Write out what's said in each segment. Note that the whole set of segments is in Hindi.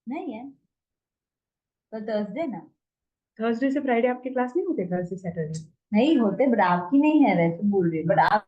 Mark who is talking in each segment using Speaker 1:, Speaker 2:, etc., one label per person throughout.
Speaker 1: नहीं है। तो थर्सडे ना।
Speaker 2: थर्सडे से फ्राइडे आपके क्लास नहीं होते, थर्सडे सैटरडे?
Speaker 1: नहीं होते, बट आपकी नहीं है, वैसे बोल रही हूँ, बट आप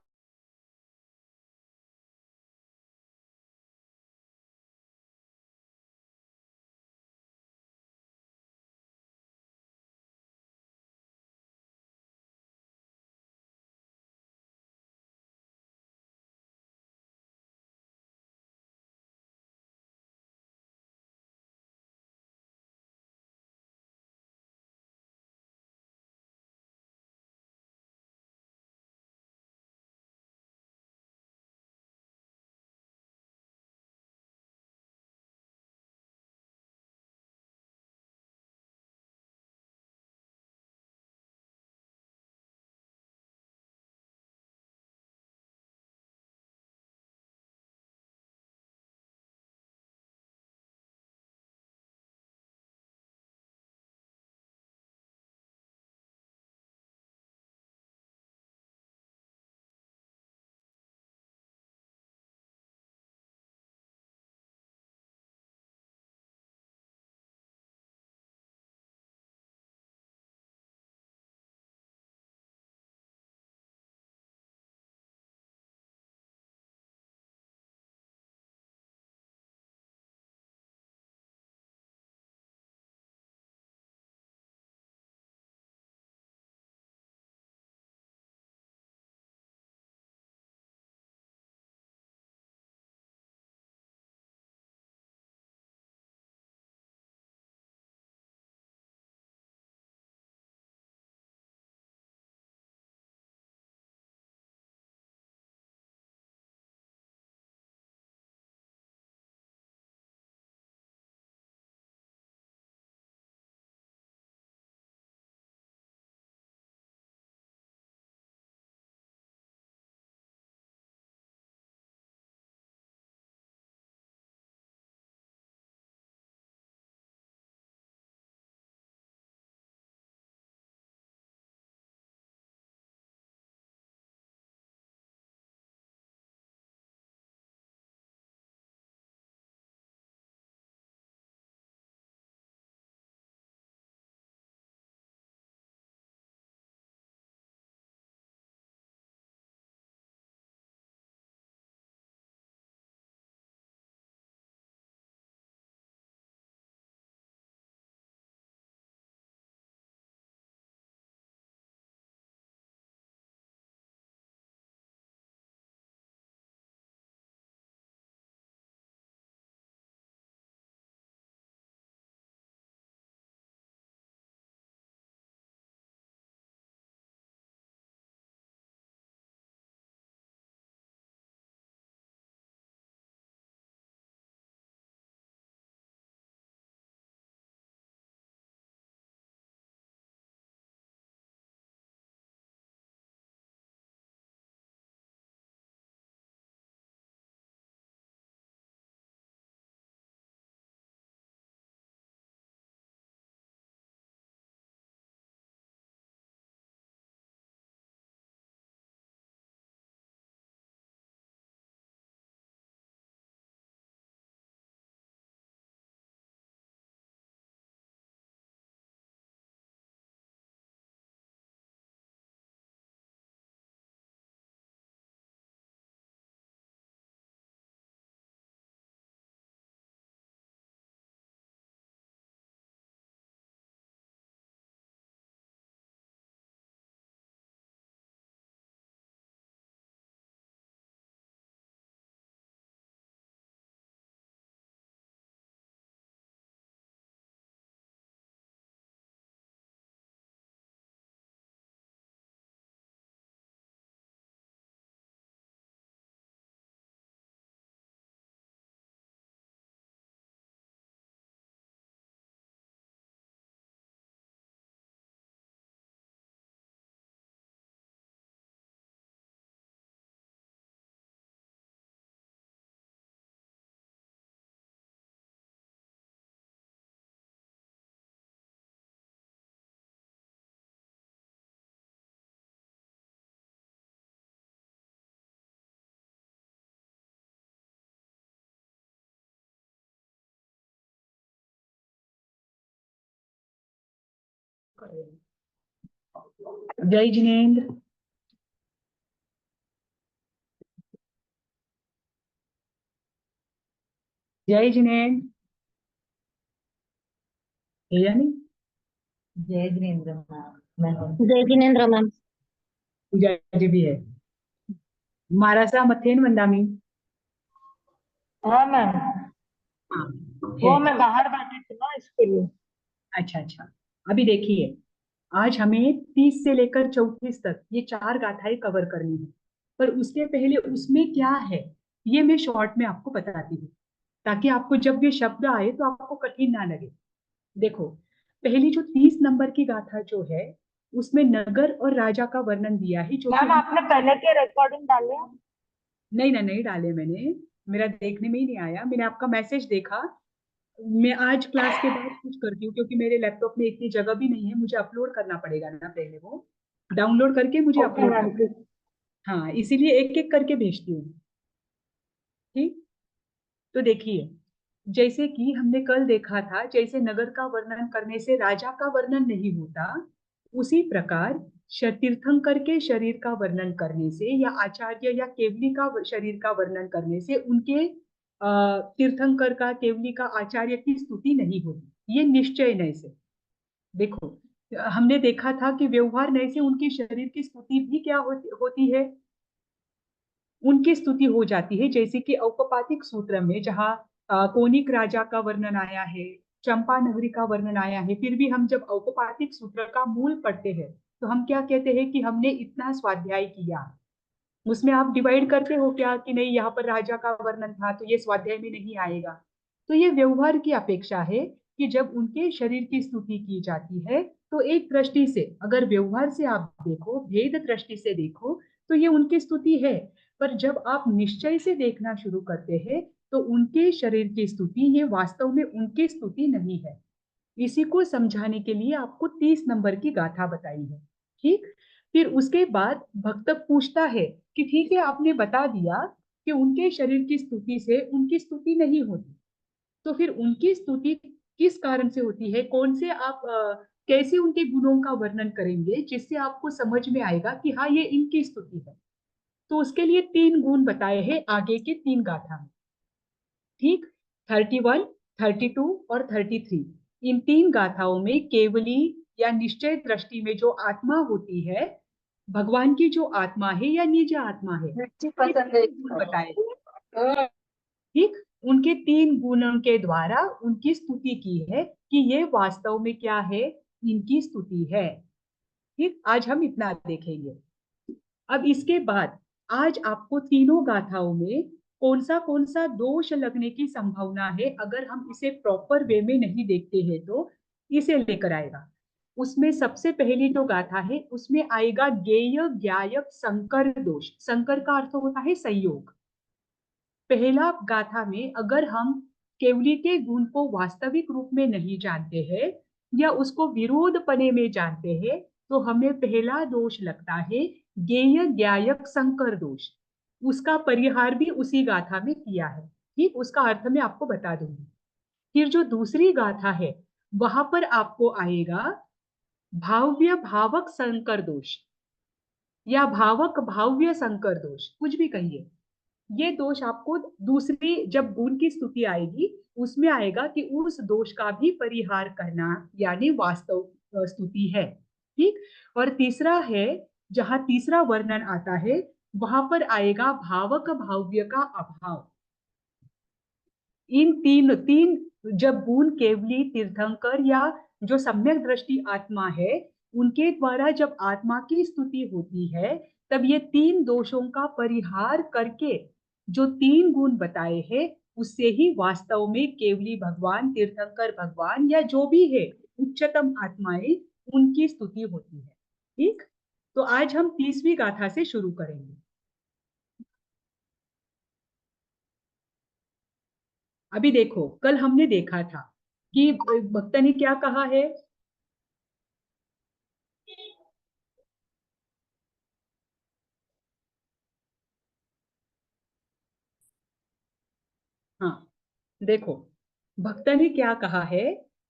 Speaker 2: जय जिनेन्द्र। जय जिनेन्द्र। है या नहीं?
Speaker 1: जय जिनेन्द्र मैम। मैं हूँ।
Speaker 3: जय जिनेन्द्र मैम।
Speaker 2: पूजा जी भी है। मारासा मथेन वंदामी।
Speaker 3: हाँ मैम,
Speaker 2: हाँ है।
Speaker 3: वो मैं बाहर बैठी थी ना इसके लिए।
Speaker 2: अच्छा अच्छा। अभी देखिए, आज हमें 30 से लेकर 34 तक ये 4 गाथाएं कवर करनी है। पर उसके पहले उसमें क्या है ये मैं शॉर्ट में आपको बताती हूँ, ताकि आपको जब ये शब्द आए तो आपको कठिन ना लगे। देखो, पहली जो 30 नंबर की गाथा जो है उसमें नगर और राजा का वर्णन दिया है, जो कि
Speaker 3: मैम आपने पहले के रिकॉर्डिंग डाले हैं?
Speaker 2: नहीं ना, नहीं डाले मैंने। मेरा देखने में ही नहीं आया, मैंने आपका मैसेज देखा। मैं आज क्लास के बाद कुछ करती हूँ, क्योंकि मेरे लैपटॉप में इतनी जगह भी नहीं है, मुझे अपलोड करना पड़ेगा ना पहले, वो डाउनलोड करके मुझे
Speaker 3: ओके
Speaker 2: अपलोड
Speaker 3: मैम,
Speaker 2: करना।
Speaker 3: ठीक।
Speaker 2: हाँ, इसीलिए एक एक करके भेजती हूँ। ठीक। तो देखिए, जैसे कि हमने कल देखा था, जैसे नगर का वर्णन करने से राजा का वर्णन नहीं होता, उसी प्रकार तीर्थंकर के शरीर का वर्णन करने से या आचार्य या केवली का शरीर का वर्णन करने से उनके तीर्थंकर का, केवली का, आचार्य की स्तुति नहीं होती। ये निश्चय नय से। देखो, हमने देखा था कि व्यवहार नय से उनके शरीर की स्तुति भी क्या होती है, उनकी स्तुति हो जाती है। जैसे कि औपपातिक सूत्र में जहाँ कोनिक राजा का वर्णन आया है, चंपा नगरी का वर्णन आया है, फिर भी हम जब औपपातिक सूत्र का मूल पढ़ते हैं तो हम क्या कहते हैं कि हमने इतना स्वाध्याय किया। उसमें आप डिवाइड करते हो क्या कि नहीं, यहाँ पर राजा का वर्णन था तो ये स्वाध्याय में नहीं आएगा। तो ये व्यवहार की अपेक्षा है कि जब उनके शरीर की स्तुति की जाती है तो एक दृष्टि से, अगर व्यवहार से आप देखो, भेद दृष्टि से देखो, तो ये उनकी स्तुति है। पर जब आप निश्चय से देखना शुरू करते हैं तो उनके शरीर की स्तुति ये वास्तव में उनकी स्तुति नहीं है। इसी को समझाने के लिए आपको 30 नंबर की गाथा बताई है। ठीक। फिर उसके बाद भक्त पूछता है कि ठीक है, आपने बता दिया कि उनके शरीर की स्तुति से उनकी स्तुति नहीं होती, तो फिर उनकी स्तुति किस कारण से होती है, कौन से आप कैसे उनके गुणों का वर्णन करेंगे जिससे आपको समझ में आएगा कि हाँ ये इनकी स्तुति है। तो उसके लिए 3 गुण बताए हैं आगे के 3 गाथा में। ठीक। 31, 32 और 33, इन 3 गाथाओं में केवली या निश्चय दृष्टि में जो आत्मा होती है, भगवान की जो आत्मा है या निज आत्मा है,
Speaker 1: मिर्ची
Speaker 2: ये
Speaker 1: पसंद है
Speaker 2: 3 गुण बताए। ठीक। उनके 3 गुणों के द्वारा उनकी स्तुति की है कि ये वास्तव में क्या है, इनकी स्तुति है। ठीक। आज हम इतना देखेंगे। अब इसके बाद आज आपको तीनों गाथाओं में कौन सा दोष लगने की संभावना है, अगर हम इसे प्रॉपर वे में नहीं देखते हैं तो इसे लेकर आएगा। उसमें सबसे पहली जो गाथा है उसमें आएगा ज्ञेय ज्ञायक संकर दोष। संकर का अर्थ होता है संयोग। पहला गाथा में अगर हम केवली के गुण को वास्तविक रूप में नहीं जानते हैं या उसको विरोध पने में जानते हैं तो हमें पहला दोष लगता है ज्ञेय ज्ञायक संकर दोष। उसका परिहार भी उसी गाथा में किया है। ठीक। उसका अर्थ मैं आपको बता दूंगी। फिर जो दूसरी गाथा है वहां पर आपको आएगा भाव्य भावक संकर दोष या भावक भाव्य संकर दोष, कुछ भी कहिए। ये दोष आपको दूसरी जब गुण की स्तुति आएगी उसमें आएगा कि उस दोष का भी परिहार करना, यानी वास्तव स्तुति है। ठीक। और तीसरा है, जहां तीसरा वर्णन आता है वहां पर आएगा भावक भाव्य का अभाव। इन तीन तीन जब गुण केवली, तीर्थंकर या जो सम्यक दृष्टि आत्मा है, उनके द्वारा जब आत्मा की स्तुति होती है तब ये 3 दोषों का परिहार करके जो 3 गुण बताए हैं उससे ही वास्तव में केवली भगवान, तीर्थंकर भगवान या जो भी है उच्चतम आत्माएं, उनकी स्तुति होती है। ठीक। तो आज हम 30वीं गाथा से शुरू करेंगे। अभी देखो, कल हमने देखा था कि भक्त ने क्या कहा है। हाँ, देखो, भक्त ने क्या कहा है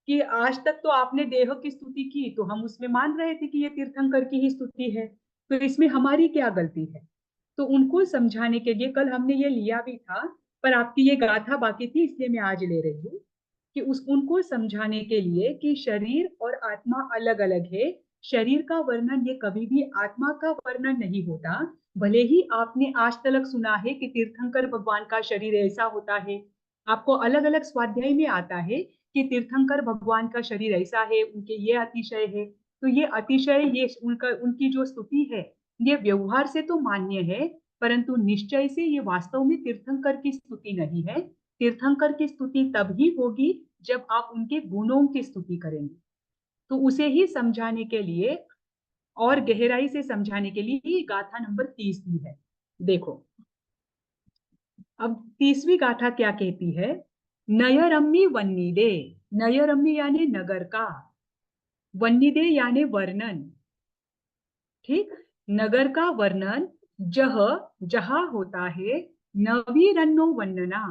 Speaker 2: कि आज तक तो आपने देह की स्तुति की, तो हम उसमें मान रहे थे कि ये तीर्थंकर की ही स्तुति है, तो इसमें हमारी क्या गलती है। तो उनको समझाने के लिए कल हमने ये लिया भी था, पर आपकी ये गाथा बाकी थी, इसलिए मैं आज ले रही हूँ कि उनको समझाने के लिए कि शरीर और आत्मा अलग अलग है। शरीर का वर्णन ये कभी भी आत्मा का वर्णन नहीं होता। भले ही आपने आज तक सुना है कि तीर्थंकर भगवान का शरीर ऐसा होता है, आपको अलग अलग स्वाध्याय में आता है कि तीर्थंकर भगवान का शरीर ऐसा है, उनके ये अतिशय है। तो ये अतिशय, ये उनकी जो स्तुति है, ये व्यवहार से तो मान्य है, परंतु निश्चय से ये वास्तव में तीर्थंकर की स्तुति नहीं है। तीर्थंकर की स्तुति तब ही होगी जब आप उनके गुणों की स्तुति करेंगे। तो उसे ही समझाने के लिए और गहराई से समझाने के लिए ये गाथा नंबर 30 दी है। देखो, अब 30वीं गाथा क्या कहती है। नयरम्मी वन्निदे, नयरम्मी यानी नगर का, वन्निदे यानी वर्णन। ठीक, नगर का वर्णन जह जहां होता है, नवीरन्नो वर्णना,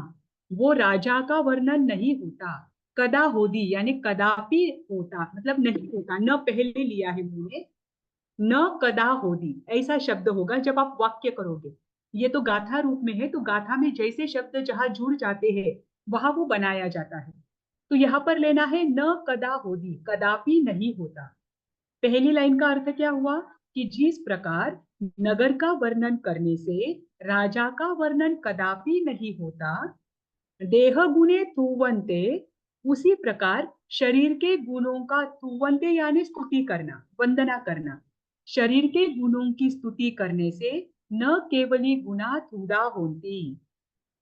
Speaker 2: वो राजा का वर्णन नहीं होता। कदा होदी यानी कदापि होता, मतलब नहीं होता, न पहले लिया है मैंने, न कदा होदी ऐसा शब्द होगा जब आप वाक्य करोगे। ये तो गाथा रूप में है, तो गाथा में जैसे शब्द जहां जुड़ जाते हैं वहां वो बनाया जाता है। तो यहाँ पर लेना है न कदा होदी, कदापि नहीं होता। पहली लाइन का अर्थ क्या हुआ कि जिस प्रकार नगर का वर्णन करने से राजा का वर्णन कदापि नहीं होता, देह गुणे तुवंते, उसी प्रकार शरीर के गुणों का तुवंते यानी स्तुति करना, वंदना करना। शरीर के गुणों की स्तुति करने से न केवली गुणा तुदा होती,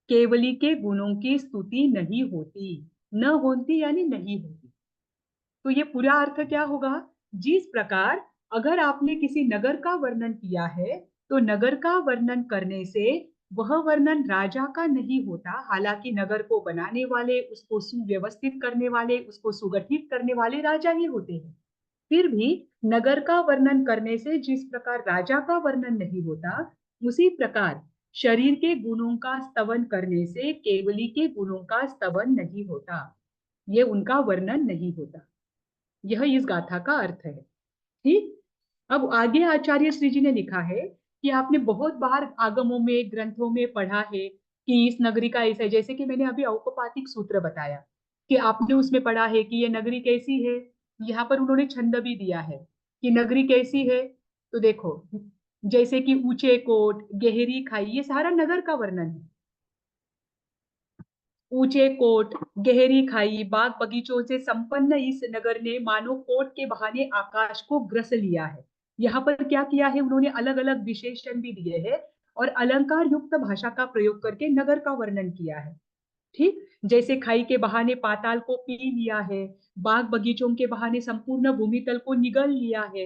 Speaker 2: केवली के गुणों की स्तुति नहीं होती, न होती यानी नहीं होती। तो ये पूरा अर्थ क्या होगा, जिस प्रकार अगर आपने किसी नगर का वर्णन किया है, तो नगर का वर्णन करने से वह वर्णन राजा का नहीं होता। हालांकि नगर को बनाने वाले, उसको सुव्यवस्थित करने वाले, उसको सुगठित करने वाले राजा ही होते हैं। फिर भी नगर का वर्णन करने से जिस प्रकार राजा का वर्णन नहीं होता, उसी प्रकार शरीर के गुणों का स्तवन करने से केवली के गुणों का स्तवन नहीं होता, ये उनका वर्णन नहीं होता। यह इस गाथा का अर्थ है। ठीक, अब आगे आचार्य श्री जी ने लिखा है कि आपने बहुत बार आगमों में, ग्रंथों में पढ़ा है कि इस नगरी का ऐसा है। जैसे कि मैंने अभी औपपातिक सूत्र बताया कि आपने उसमें पढ़ा है कि ये नगरी कैसी है। यहाँ पर उन्होंने छंद भी दिया है कि नगरी कैसी है। तो देखो, जैसे कि ऊंचे कोट, गहरी खाई, ये सारा नगर का वर्णन है। ऊंचे कोट, गहरी खाई, बाग बगीचों से संपन्न इस नगर ने मानो कोट के बहाने आकाश को ग्रस लिया है। यहाँ पर क्या किया है उन्होंने, अलग अलग विशेषण भी दिए हैं और अलंकार युक्त भाषा का प्रयोग करके नगर का वर्णन किया है। ठीक, जैसे खाई के बहाने पाताल को पी लिया है, बाग बगीचों के बहाने संपूर्ण भूमि तल को निगल लिया है,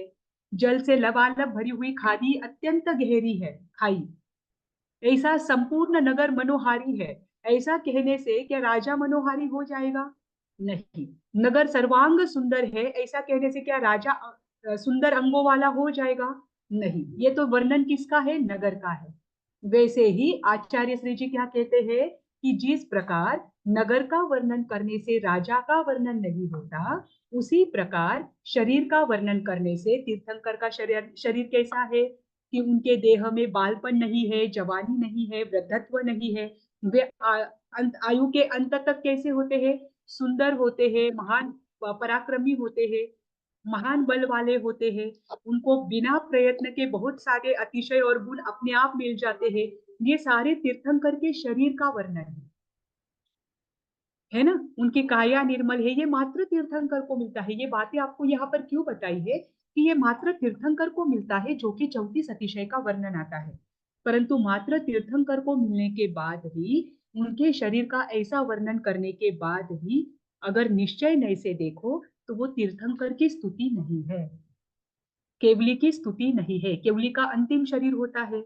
Speaker 2: जल से लबालब भरी हुई खादी अत्यंत गहरी है खाई, ऐसा संपूर्ण नगर मनोहारी है। ऐसा कहने से क्या राजा मनोहारी हो जाएगा? नहीं। नगर सर्वांग सुंदर है, ऐसा कहने से क्या राजा सुंदर अंगों वाला हो जाएगा? नहीं। ये तो वर्णन किसका है? नगर का है। वैसे ही आचार्य श्री जी क्या कहते हैं कि जिस प्रकार नगर का वर्णन करने से राजा का वर्णन नहीं होता, उसी प्रकार शरीर का वर्णन करने से तीर्थंकर का शरीर कैसा है कि उनके देह में बालपन नहीं है, जवानी नहीं है, वृद्धत्व नहीं है। वे आयु के अंत तक कैसे होते हैं? सुंदर होते हैं, महान पराक्रमी होते हैं, महान बल वाले होते हैं। उनको बिना प्रयत्न के बहुत सारे अतिशय और गुण अपने आप मिल जाते हैं। ये सारे तीर्थंकर के शरीर का वर्णन है ना। उनकी काया निर्मल है, ये मात्र तीर्थंकर को मिलता है। ये बातें आपको यहाँ पर क्यों बताई है कि ये मात्र तीर्थंकर को मिलता है, जो कि 34 अतिशय का वर्णन आता है। परंतु मात्र तीर्थंकर को मिलने के बाद भी, उनके शरीर का ऐसा वर्णन करने के बाद भी अगर निश्चय नय से देखो तो वो तीर्थंकर की स्तुति नहीं है, केवली की स्तुति नहीं है। केवली का अंतिम शरीर होता है,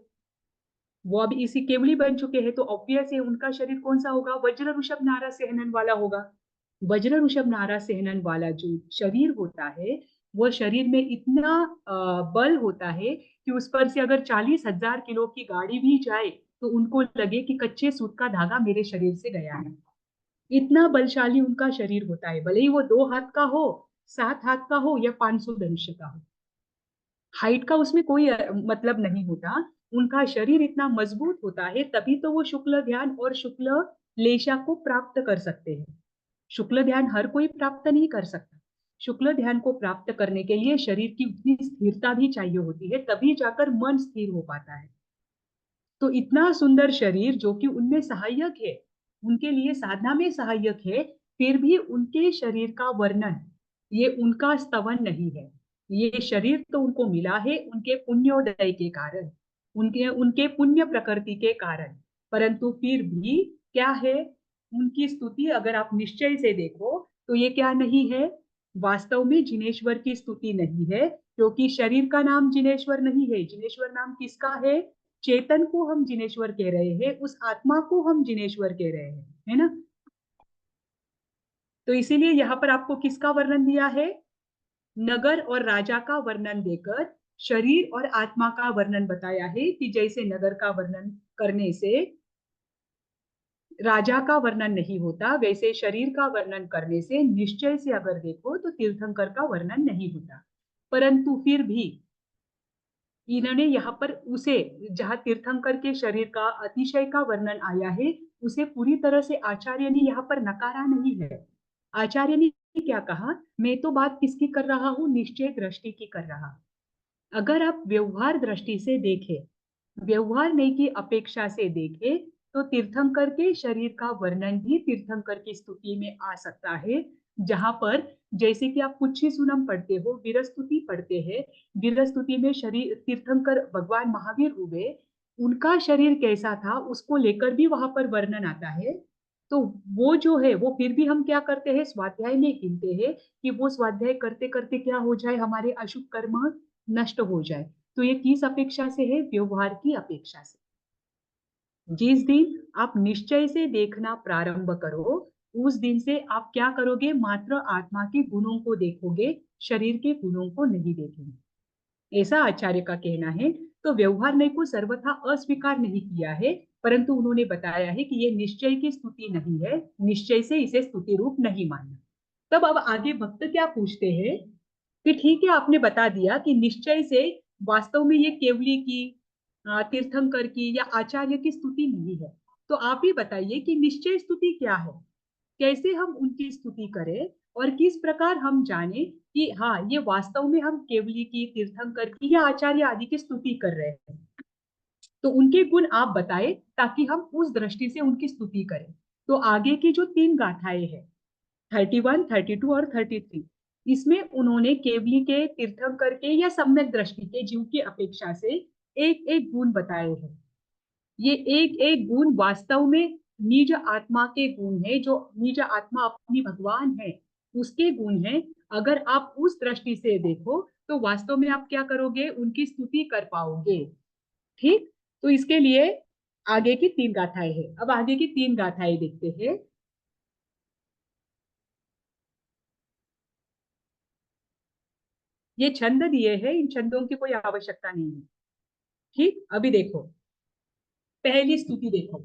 Speaker 2: वो अब इसी केवली बन चुके हैं, तो ऑब्वियस है उनका शरीर कौन सा होगा? वज्र ऋषभ नारा सेहनन वाला होगा। वज्र ऋषभ नारा सेहनन वाला जो शरीर होता है, वो शरीर में इतना बल होता है कि उस पर से अगर 40,000 किलो की गाड़ी भी जाए तो उनको लगे कि कच्चे सूत का धागा मेरे शरीर से गया है। इतना बलशाली उनका शरीर होता है, भले ही वो 2 हाथ का हो, 7 हाथ का हो या 500 धनुष्य का हो। हाइट का उसमें कोई मतलब नहीं होता। उनका शरीर इतना मजबूत होता है, तभी तो वो शुक्ल ध्यान और शुक्ल लेशा को प्राप्त कर सकते हैं। शुक्ल ध्यान हर कोई प्राप्त नहीं कर सकता। शुक्ल ध्यान को प्राप्त करने के लिए शरीर की उतनी स्थिरता भी चाहिए होती है, तभी जाकर मन स्थिर हो पाता है। तो इतना सुंदर शरीर जो कि उनमें सहायक है, उनके लिए साधना में सहायक है, फिर भी उनके शरीर का वर्णन, ये उनका स्तवन नहीं है। ये शरीर तो उनको मिला है उनके पुण्योदय के कारण, उनके उनके पुण्य प्रकृति के कारण। परंतु फिर भी क्या है, उनकी स्तुति अगर आप निश्चय से देखो तो ये क्या नहीं है, वास्तव में जिनेश्वर की स्तुति नहीं है, क्योंकि शरीर का नाम जिनेश्वर नहीं है। जिनेश्वर नाम किसका है? चेतन को हम जिनेश्वर कह रहे हैं, उस आत्मा को हम जिनेश्वर कह रहे हैं, है ना। तो इसीलिए यहाँ पर आपको किसका वर्णन दिया है? नगर और राजा का वर्णन देकर शरीर और आत्मा का वर्णन बताया है कि जैसे नगर का वर्णन करने से राजा का वर्णन नहीं होता, वैसे शरीर का वर्णन करने से निश्चय से अगर देखो तो तीर्थंकर का वर्णन नहीं होता। परंतु फिर भी इन्होंने यहाँ पर उसे, जहाँ तीर्थंकर के शरीर का अतिशय का वर्णन आया है, उसे पूरी तरह से आचार्य ने यहाँ पर नकारा नहीं है। आचार्य ने क्या कहा, मैं तो बात किसकी कर रहा हूँ, निश्चय दृष्टि की कर रहा। अगर आप व्यवहार दृष्टि से देखें, व्यवहार नहीं की अपेक्षा से देखें, तो तीर्थंकर के शरीर का वर्णन भी तीर्थंकर की स्तुति में आ सकता है। जहां पर जैसे कि आप कुछ ही सुनम पढ़ते हो, वीरस्तुति पढ़ते हैं, वीरस्तुति में शरीर तीर्थंकर भगवान महावीर हुए, उनका शरीर कैसा था उसको लेकर भी वहां पर वर्णन आता है। तो वो जो है वो फिर भी हम क्या करते हैं, स्वाध्याय में गिनते हैं कि वो स्वाध्याय करते करते क्या हो जाए, हमारे अशुभ कर्म नष्ट हो जाए। तो ये किस अपेक्षा से है, व्यवहार की अपेक्षा से। जिस दिन आप निश्चय से देखना प्रारंभ करो, उस दिन से आप क्या करोगे, मात्र आत्मा के गुणों को देखोगे, शरीर के गुणों को नहीं देखेंगे, ऐसा आचार्य का कहना है। तो व्यवहार में को सर्वथा अस्वीकार नहीं किया है, परंतु उन्होंने बताया है कि ये निश्चय की स्तुति नहीं है, निश्चय से इसे स्तुति रूप नहीं मानना। तब अब आगे भक्त क्या पूछते हैं कि ठीक है, आपने बता दिया कि निश्चय से वास्तव में ये केवली की, तीर्थंकर की या आचार्य की स्तुति नहीं है। तो आप ही बताइए कि निश्चय स्तुति क्या है, कैसे हम उनकी स्तुति करें और किस प्रकार हम जाने कि हाँ, ये वास्तव में हम केवली की, तीर्थंकर की या आचार्य आदि की स्तुति कर रहे हैं। तो उनके गुण आप बताएं ताकि हम उस दृष्टि से उनकी स्तुति करें। तो आगे की जो 3 गाथाएं हैं, 31, 32 और 33, इसमें उन्होंने केवली के, तीर्थंकर के या सम्यक दृष्टि के जीव की अपेक्षा से एक एक गुण बताए हैं। ये एक एक गुण वास्तव में निज आत्मा के गुण है, जो निज आत्मा अपनी भगवान है उसके गुण है। अगर आप उस दृष्टि से देखो तो वास्तव में आप क्या करोगे, उनकी स्तुति कर पाओगे। ठीक, तो इसके लिए आगे की 3 गाथाएं हैं। अब आगे की 3 गाथाएं देखते हैं। ये छंद दिए हैं, इन छंदों की कोई आवश्यकता नहीं है। ठीक, अभी देखो पहली स्तुति देखो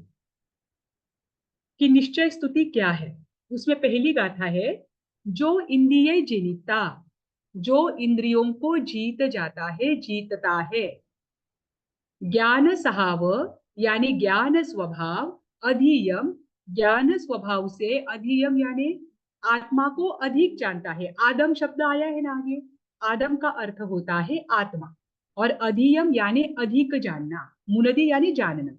Speaker 2: कि निश्चय स्तुति क्या है। उसमें पहली गाथा है, जो इंद्रिय जिनिता, जो इंद्रियों को जीत जाता है, जीतता है, ज्ञान सहाव यानी ज्ञान स्वभाव, अधियम ज्ञान स्वभाव से, अधियम यानी आत्मा को अधिक जानता है। आदम शब्द आया है ना आगे, आदम का अर्थ होता है आत्मा, और अधियम यानी अधिक जानना, मुनदी यानी जानना।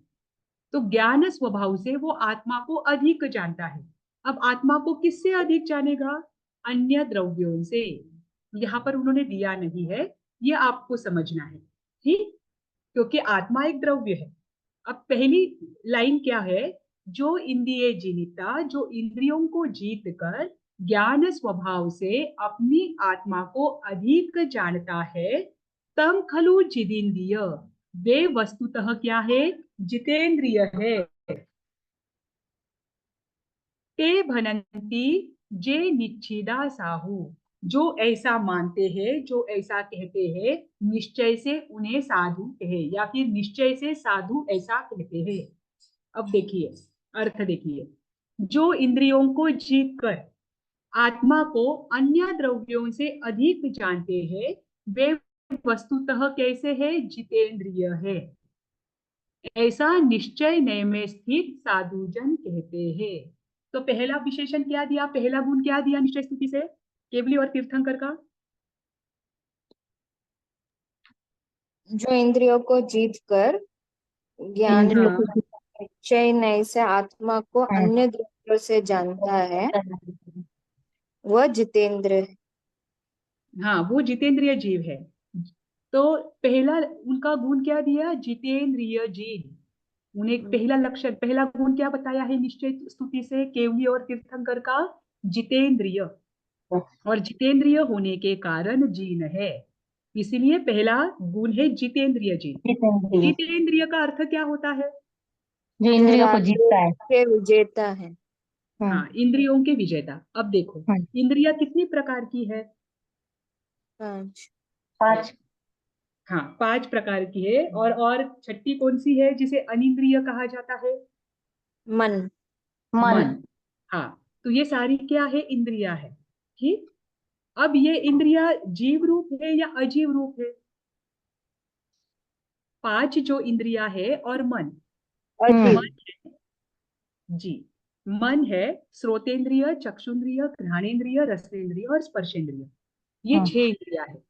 Speaker 2: तो ज्ञान स्वभाव से वो आत्मा को अधिक जानता है। अब आत्मा को किससे अधिक जानेगा, अन्य द्रव्यों से। यहाँ पर उन्होंने दिया नहीं है, ये आपको समझना है। ठीक, क्योंकि आत्मा एक द्रव्य है। अब पहली लाइन क्या है, जो इंद्रिय जिनिता, जो इंद्रियों को जीत कर ज्ञान स्वभाव से अपनी आत्मा को अधिक जानता है, तम खलु जिदिंद्रिय, वे वस्तुतः क्या है, जितेंद्रिय है। ते भनंती जे निच्छिदा साहू, जो ऐसा मानते हैं, जो ऐसा कहते हैं, निश्चय से उन्हें साधु कहे, या फिर निश्चय से साधु ऐसा कहते हैं। अब देखिए अर्थ देखिए, जो इंद्रियों को जीत कर आत्मा को अन्य द्रव्यों से अधिक जानते हैं, वे वस्तुतः कैसे है? जितेंद्रिय है। ऐसा निश्चय नय में स्थित साधुजन कहते हैं। तो पहला विशेषण क्या दिया, पहला गुण क्या दिया निश्चय स्तुति से केवली और तीर्थंकर का?
Speaker 4: जो इंद्रियों को जीत कर ज्ञान
Speaker 3: इंद्रियों
Speaker 2: हाँ,
Speaker 3: को
Speaker 4: निश्चय नय से आत्मा को अन्य द्रव्यों से जानता है, वह जितेंद्र है।
Speaker 2: हाँ, वो जितेंद्रिय जीव है। तो पहला उनका गुण क्या दिया? जितेंद्रिय जीव। उन्हें पहला लक्षण, पहला गुण क्या बताया है निश्चय स्तुति से केवली और तीर्थंकर का? जितेंद्रिय। और जितेंद्रिय होने के कारण जीन है, इसीलिए पहला गुण है जितेंद्रिय जीन।
Speaker 3: जितेंद्रिय,
Speaker 2: जितेंद्रिय का अर्थ क्या होता है?
Speaker 3: जो
Speaker 4: जो
Speaker 3: इंद्रियों को
Speaker 4: राजयोग
Speaker 3: जीतता है।
Speaker 4: के विजेता है।
Speaker 2: हाँ, इंद्रियों के विजेता। अब देखो,
Speaker 3: हाँ।
Speaker 2: इंद्रिया कितनी प्रकार की है?
Speaker 4: 5।
Speaker 3: 5।
Speaker 2: हाँ, 5 प्रकार की है। और छठी कौन सी है जिसे अनिंद्रिय कहा जाता है?
Speaker 4: मन।
Speaker 3: मन।
Speaker 2: मन। हाँ, तो ये सारी क्या है? इंद्रिया है। ठीक। अब ये इंद्रिया जीव रूप है या अजीव रूप है? 5 जो इंद्रिया है और मन।
Speaker 4: अजीव।
Speaker 2: मन है, जी, मन है श्रोतेंद्रिय, चक्षुन्द्रिय, घ्राणेन्द्रिय, रसनेन्द्रिय और स्पर्शेंद्रिय। ये
Speaker 3: हाँ।
Speaker 2: 6 इंद्रिया है।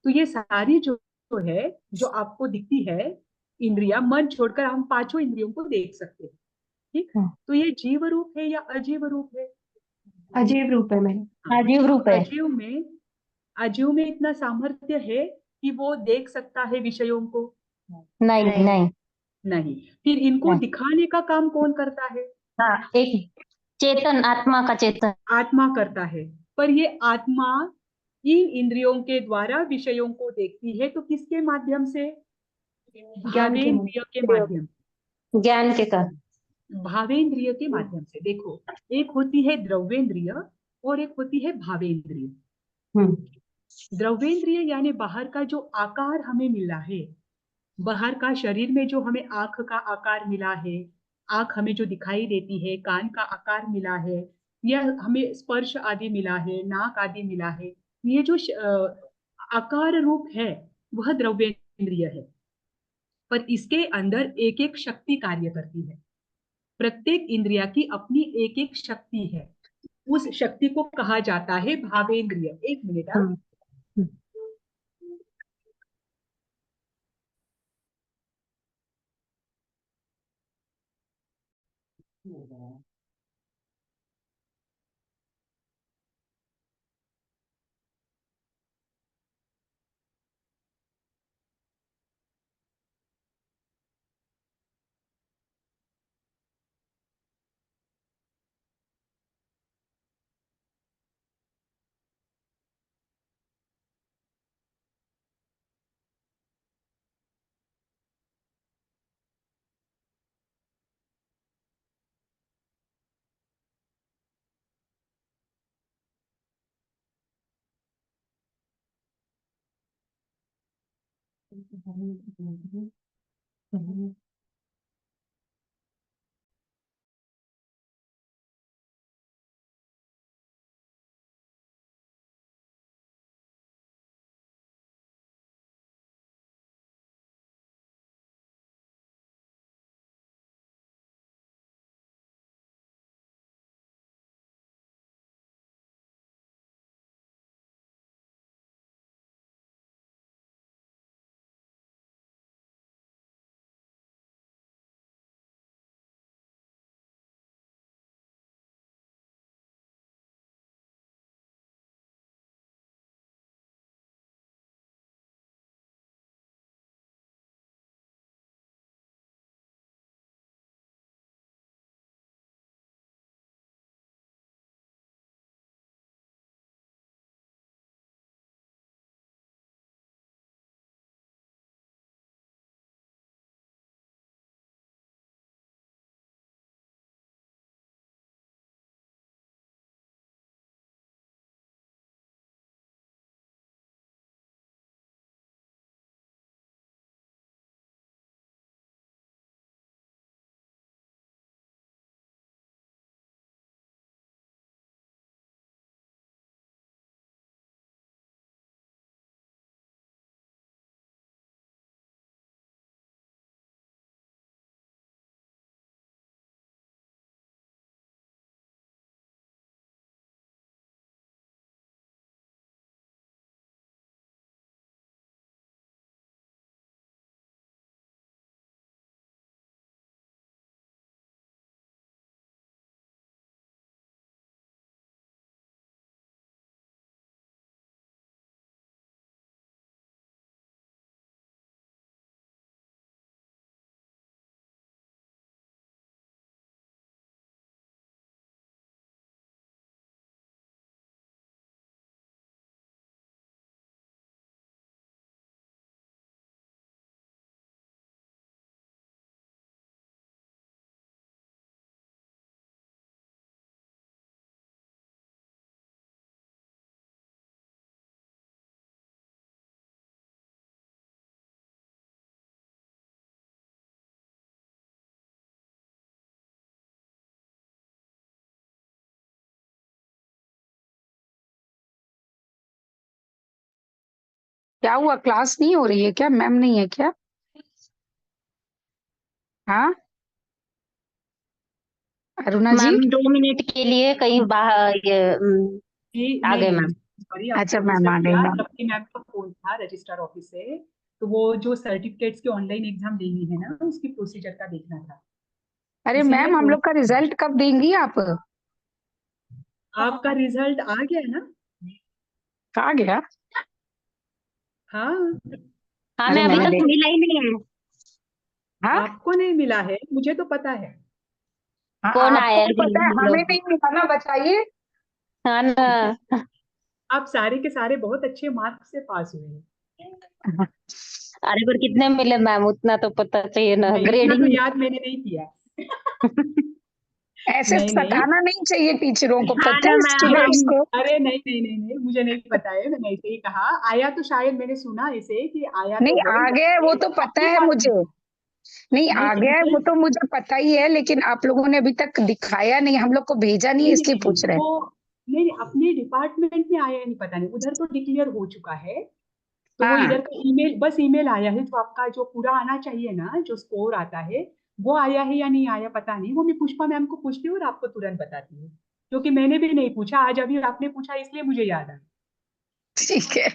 Speaker 2: तो ये सारी जो है, जो आपको दिखती है इंद्रिया, मन छोड़कर हम पांचों इंद्रियों को देख सकते हैं। ठीक।
Speaker 3: हाँ।
Speaker 2: तो ये जीव रूप है या अजीव रूप है?
Speaker 3: अजीब रूप है मैम।
Speaker 2: हाँ,
Speaker 3: अजीब
Speaker 2: तो
Speaker 3: रूप है।
Speaker 2: अजीव में इतना सामर्थ्य है कि वो देख सकता है विषयों को?
Speaker 3: नहीं
Speaker 4: नहीं।
Speaker 3: नहीं
Speaker 2: नहीं। फिर इनको
Speaker 3: नहीं।
Speaker 2: दिखाने का काम कौन करता है?
Speaker 3: हाँ, एक चेतन, आत्मा का चेतन।
Speaker 2: आत्मा करता है। पर ये आत्मा इन इंद्रियों के द्वारा विषयों को देखती है, तो किसके माध्यम से?
Speaker 3: ज्ञान के
Speaker 2: भावेंद्रिय के माध्यम।
Speaker 3: ज्ञान के कारण।
Speaker 2: भावेंद्रिय के माध्यम से। देखो, एक होती है द्रव्येंद्रिय और एक होती है भावेंद्रिय।
Speaker 3: हम्म।
Speaker 2: द्रव्येंद्रिय यानी बाहर का जो आकार हमें मिला है, बाहर का शरीर में जो हमें आंख का आकार मिला है, आंख हमें जो दिखाई देती है, कान का आकार मिला है, या हमें स्पर्श आदि मिला है, नाक आदि मिला है, ये जो आकार रूप है वह द्रव्येंद्रिय है। पर इसके अंदर एक एक शक्ति कार्य करती है। प्रत्येक इंद्रिया की अपनी एक एक शक्ति है। उस शक्ति को कहा जाता है भावेंद्रिय। एक मिनट।
Speaker 3: हम्म। हम्म।
Speaker 5: क्या हुआ, क्लास नहीं हो रही है क्या? मैम नहीं है क्या? हाँ अरुणा जी।
Speaker 3: मैम 2 मिनट के लिए कहीं बाहर
Speaker 2: जी
Speaker 3: आ
Speaker 2: नहीं
Speaker 3: गए
Speaker 2: नहीं,
Speaker 3: मैम।
Speaker 2: सॉरी
Speaker 5: अच्छा
Speaker 2: आपको
Speaker 5: मैम
Speaker 2: डिस्टर्ब
Speaker 5: आ गई
Speaker 2: किया,
Speaker 5: मैम।
Speaker 2: जबकि मैम का फोन था रजिस्ट्रार ऑफिस से। तो वो जो सर्टिफिकेट्स की ऑनलाइन एग्जाम देनी है ना, उसकी प्रोसीजर का देखना था,
Speaker 5: अरे
Speaker 2: इसीलिए
Speaker 5: मैम हम
Speaker 2: फोन।
Speaker 5: लोग का रिजल्ट कब देंगी आप?
Speaker 2: आपका रिजल्ट आ गया है ना?
Speaker 5: कहाँ गया?
Speaker 2: हाँ।
Speaker 3: हमें
Speaker 5: अरे
Speaker 3: अभी
Speaker 5: मैंने
Speaker 3: तक
Speaker 5: देख।
Speaker 3: मिला ही नहीं है।
Speaker 5: हाँ
Speaker 2: आपको नहीं मिला है, मुझे तो पता है।
Speaker 5: हाँ,
Speaker 3: कौन
Speaker 5: आपको
Speaker 3: आया
Speaker 5: भी
Speaker 3: है
Speaker 5: पता है,
Speaker 3: हम
Speaker 5: हमें
Speaker 3: लोग?
Speaker 5: नहीं मिला ना, बताइए।
Speaker 3: हाँ ना।
Speaker 2: आप सारे के सारे बहुत अच्छे मार्क्स से पास हुए हैं।
Speaker 3: अरे पर कितने मिले मैम, उतना तो पता चाहिए ना,
Speaker 2: नहीं, इतना तो
Speaker 3: ग्रेडिंग।
Speaker 2: याद मैंने नहीं किया।
Speaker 5: ऐसे
Speaker 2: नहीं नहीं।
Speaker 5: सताना नहीं चाहिए टीचरों को,
Speaker 3: हाँ
Speaker 5: पता
Speaker 3: ना
Speaker 5: है
Speaker 3: मैम
Speaker 5: स्टूडेंट्स
Speaker 3: हम।
Speaker 5: को।
Speaker 2: अरे नहीं नहीं नहीं नहीं, मुझे नहीं पता है, मैंने ऐसे ही कहा। आया तो शायद मैंने सुना ऐसे कि आया तो
Speaker 5: नहीं
Speaker 2: है,
Speaker 5: आ गया है वो
Speaker 2: जबकि
Speaker 5: तो पता
Speaker 2: आपके
Speaker 5: है
Speaker 2: पास
Speaker 5: मुझे।
Speaker 2: नहीं।
Speaker 5: नहीं
Speaker 2: नहीं
Speaker 5: आ गया है वो
Speaker 2: मुझे
Speaker 5: तो मुझे पता ही है, लेकिन आप लोगों ने अभी तक दिखाया नहीं, हम लोग को भेजा नहीं
Speaker 2: नहीं नहीं
Speaker 5: इसलिए
Speaker 2: नहीं
Speaker 5: पूछ
Speaker 2: नहीं,
Speaker 5: रहे हैं।
Speaker 2: वो नहीं नहीं, अपने डिपार्टमेंट में आया है नहीं, पता नहीं, उधर तो डिक्लेयर हो चुका है। तो वो
Speaker 5: हाँ
Speaker 2: इधर का ईमेल, बस ईमेल आया है, तो आपका जो पूरा आना चाहिए ना, जो स्कोर आता है, वो आया है या नहीं आया पता नहीं। वो मैं पुष्पा मैम को पूछती हूँ और आपको तुरंत बताती हूँ, क्योंकि मैंने भी नहीं पूछा, आज अभी आपने पूछा इसलिए मुझे याद आया।
Speaker 5: ठीक है।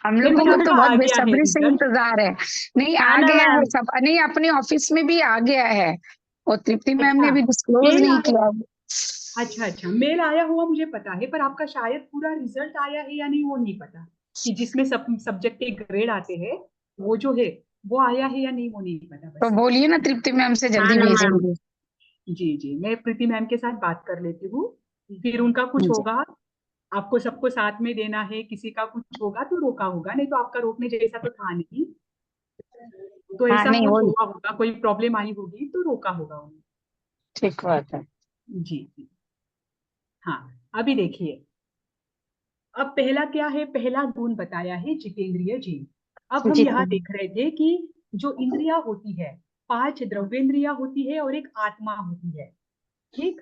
Speaker 5: हम
Speaker 2: नहीं
Speaker 5: लोगों
Speaker 2: बट
Speaker 5: को तो
Speaker 2: आपका
Speaker 5: बहुत
Speaker 2: आ गया है
Speaker 5: बेसब्री से
Speaker 2: रिजल्ट।
Speaker 5: इंतजार है। नहीं
Speaker 3: हाँ
Speaker 5: आ
Speaker 3: ना
Speaker 5: गया है
Speaker 3: मैम।
Speaker 5: सब, नहीं अपने ऑफिस में भी आ गया है। और तृप्ति मैम
Speaker 2: अच्छा,
Speaker 5: ने भी डिस्क्लोज
Speaker 2: मेल
Speaker 5: नहीं
Speaker 2: आया।
Speaker 5: किया।
Speaker 2: अच्छा अच्छा, मेल आया हुआ मुझे पता है, पर आपका शायद पूरा रिजल्ट आया है या नहीं वो नहीं पता, कि जिसमें सब सब्जेक्ट के ग्रेड आते हैं, वो जो है वो आया है या नहीं वो नहीं पता
Speaker 5: तो
Speaker 2: बस।
Speaker 5: बोलिए ना तृप्ति मैम से
Speaker 3: हाँ
Speaker 5: जल्दी
Speaker 3: ना मैम।
Speaker 5: भेजेंगे।
Speaker 2: जी जी, मैं प्रीति मैम के साथ बात कर लेती हूँ, फिर उनका कुछ
Speaker 5: जी।
Speaker 2: होगा, आपको सबको साथ में देना है, किसी का कुछ होगा तो रोका होगा, नहीं तो आपका रोकने जैसा तो था नहीं। तो
Speaker 5: हाँ
Speaker 2: ऐसा
Speaker 5: नहीं
Speaker 2: कुछ
Speaker 5: वही
Speaker 2: हुआ होगा, कोई प्रॉब्लम आई होगी तो रोका होगा उन्हें।
Speaker 5: ठीक बात है।
Speaker 2: जी जी। हाँ, अभी देखिए, अब पहला क्या है, पहला गुण बताया है जितेंद्रिय जी। अब हम
Speaker 3: जी
Speaker 2: यहाँ देख रहे थे कि जो इंद्रिया होती है, 5 द्रव्येंद्रिया होती है और एक आत्मा होती है, ठीक।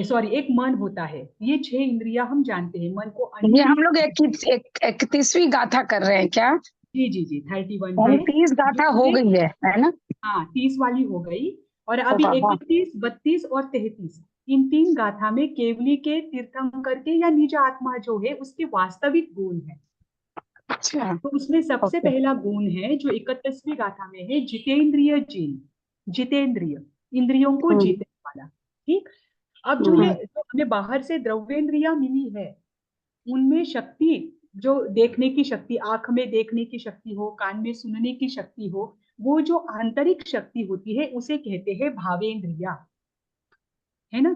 Speaker 2: सॉरी, एक मन होता है, ये 6 इंद्रिया हम जानते हैं, मन को अन्य
Speaker 5: ये
Speaker 2: भी।
Speaker 5: हम लोग 31वीं गाथा कर रहे हैं क्या?
Speaker 2: जी जी जी, 31 है।
Speaker 5: यानी 30 गाथा हो
Speaker 2: जिसमें,
Speaker 5: गई है ना?
Speaker 2: हाँ 30 वाली हो गई, और
Speaker 5: ओ
Speaker 2: अभी
Speaker 5: बाबा।
Speaker 2: 31, 32 और 33, इन 3 गाथा में केवली के तीर्थंकर के या निज आत्मा जो है उसके वास्तविक गुण है।
Speaker 5: अच्छा।
Speaker 2: तो उसमें सबसे
Speaker 5: ओके।
Speaker 2: पहला गुण है जो 31वीं गाथा में है, जितेंद्रिय जिन। जितेंद्रिय, इंद्रियों को
Speaker 5: हम्म
Speaker 2: जीतने वाला, ठीक। अब जो ये
Speaker 5: हम्म
Speaker 2: जो हमें बाहर से द्रव्येंद्रिया मिली है, उनमें शक्ति, जो देखने की शक्ति, आंख में देखने की शक्ति हो, कान में सुनने की शक्ति हो, वो जो आंतरिक शक्ति होती है उसे कहते हैं भावेंद्रिया, है ना।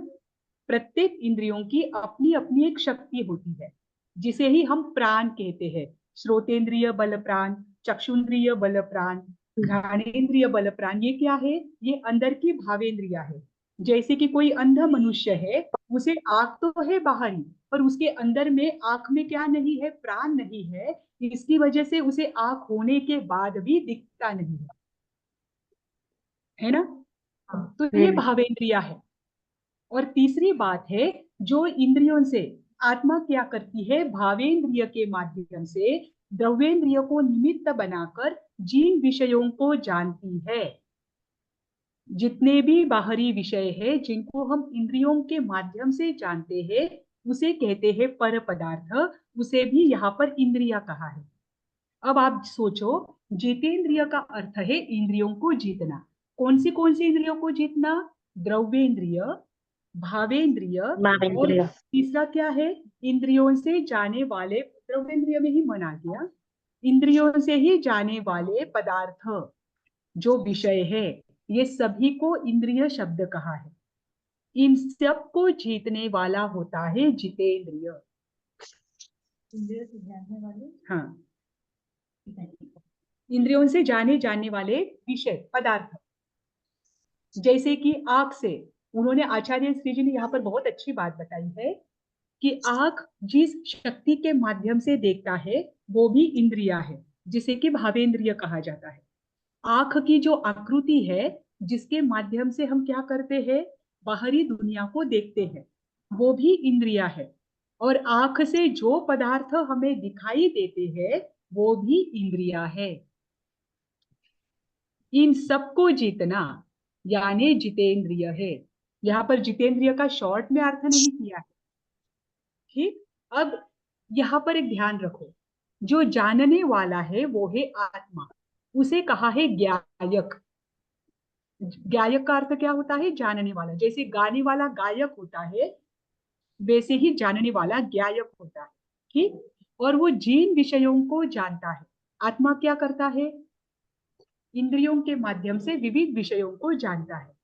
Speaker 2: प्रत्येक इंद्रियों की अपनी अपनी एक शक्ति होती है, जिसे ही हम प्राण कहते हैं। श्रोतेंद्रिय बल प्राण, चक्षुन्द्रिय बल प्राण, घ्राणेन्द्रिय बल प्राण, ये क्या है, ये अंदर की भावेंद्रिया है। जैसे कि कोई अंध मनुष्य है, उसे आंख तो है बाहरी, पर उसके अंदर में आंख में क्या नहीं है, प्राण नहीं है, इसकी वजह से उसे आंख होने के बाद भी दिखता नहीं है ना। तो ये
Speaker 5: हम्म।
Speaker 2: भावेंद्रिया है। और तीसरी बात है, जो इंद्रियों से आत्मा क्या करती है, भावेंद्रिय के माध्यम से द्रव्येंद्रिय को निमित्त बनाकर जिन विषयों को जानती है, जितने भी बाहरी विषय है जिनको हम इंद्रियों के माध्यम से जानते हैं, उसे कहते हैं पर पदार्थ, उसे भी यहाँ पर इंद्रिया कहा है। अब आप सोचो, जितेंद्रिय का अर्थ है इंद्रियों को जीतना। कौन सी इंद्रियों को जीतना, द्रव्येंद्रिय, भावेंद्रिय, और
Speaker 3: भावेंद्रिय।
Speaker 2: तीसरा क्या है, इंद्रियों से जाने वाले, द्रव्येंद्रिय में ही मन आ गया, इंद्रियों से ही जाने वाले पदार्थ, जो विषय है, ये सभी को इंद्रिय शब्द कहा है। इन सब को जीतने वाला होता है जितेंद्रिय।
Speaker 1: इंद्रियों से जानने वाले।
Speaker 2: हाँ, इंद्रियों से जाने जाने वाले विषय पदार्थ, जैसे कि आंख से, उन्होंने आचार्य श्री जी ने यहाँ पर बहुत अच्छी बात बताई है कि आंख जिस शक्ति के माध्यम से देखता है वो भी इंद्रिया है, जिसे कि भावेंद्रिय कहा जाता है। आंख की जो आकृति है, जिसके माध्यम से हम क्या करते हैं, बाहरी दुनिया को देखते हैं, वो भी इंद्रिया है। और आंख से जो पदार्थ हमें दिखाई देते हैं वो भी इंद्रिया है। इन सबको जीतना यानी जितेंद्रिय है। यहाँ पर जितेंद्रिय का शॉर्ट में अर्थ नहीं किया है। ठीक, अब यहाँ पर एक ध्यान रखो, जो जानने वाला है वो है आत्मा, उसे कहा है ज्ञायक। ज्ञायक का अर्थ क्या होता है? जानने वाला। जैसे गाने वाला गायक होता है वैसे ही जानने वाला ज्ञायक होता है। ठीक, और वो जिन विषयों को जानता है, आत्मा क्या करता है? इंद्रियों के माध्यम से विविध विषयों को जानता है।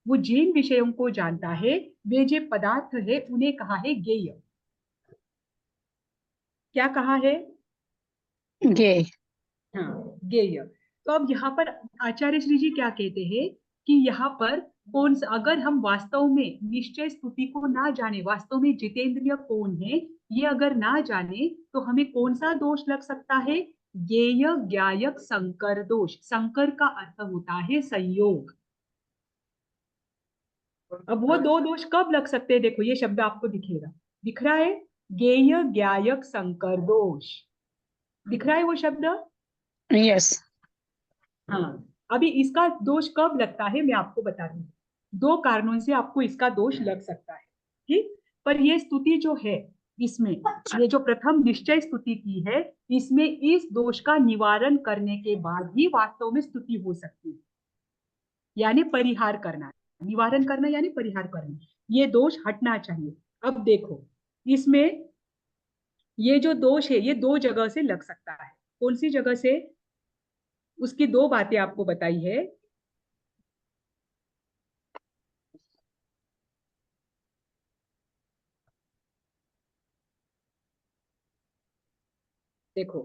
Speaker 2: वो जिन विषयों को जानता है वे जो पदार्थ है उन्हें कहा है ज्ञेय। क्या कहा है?
Speaker 5: ये
Speaker 2: हाँ, ज्ञेय। तो अब यहाँ पर आचार्य श्री जी क्या कहते हैं कि यहाँ पर कौन सा, अगर हम वास्तव में निश्चय स्तुति को ना जाने, वास्तव में जितेंद्रिय कौन है ये अगर ना जाने, तो हमें कौन सा दोष लग सकता है? ज्ञेय ज्ञायक संकर दोष। संकर का अर्थ होता है संयोग। अब वो दो दोष कब लग सकते हैं? देखो ये शब्द आपको दिखेगा, दिख रहा है, ज्ञेय ज्ञायक संकर दोष, दिख रहा है वो शब्द।
Speaker 5: यस।
Speaker 2: हाँ, अभी इसका दोष कब लगता है मैं आपको बता दूं। दो कारणों से आपको इसका दोष लग सकता है। ठीक, पर ये स्तुति जो है, इसमें ये जो प्रथम निश्चय स्तुति की है, इसमें इस दोष का निवारण करने के बाद ही वास्तव में स्तुति हो सकती है, यानी परिहार करना। निवारण करना यानी परिहार करना, ये दोष हटना चाहिए। अब देखो इसमें ये जो दोष है ये दो जगह से लग सकता है। कौन सी जगह से? उसकी दो बातें आपको बताई है। देखो,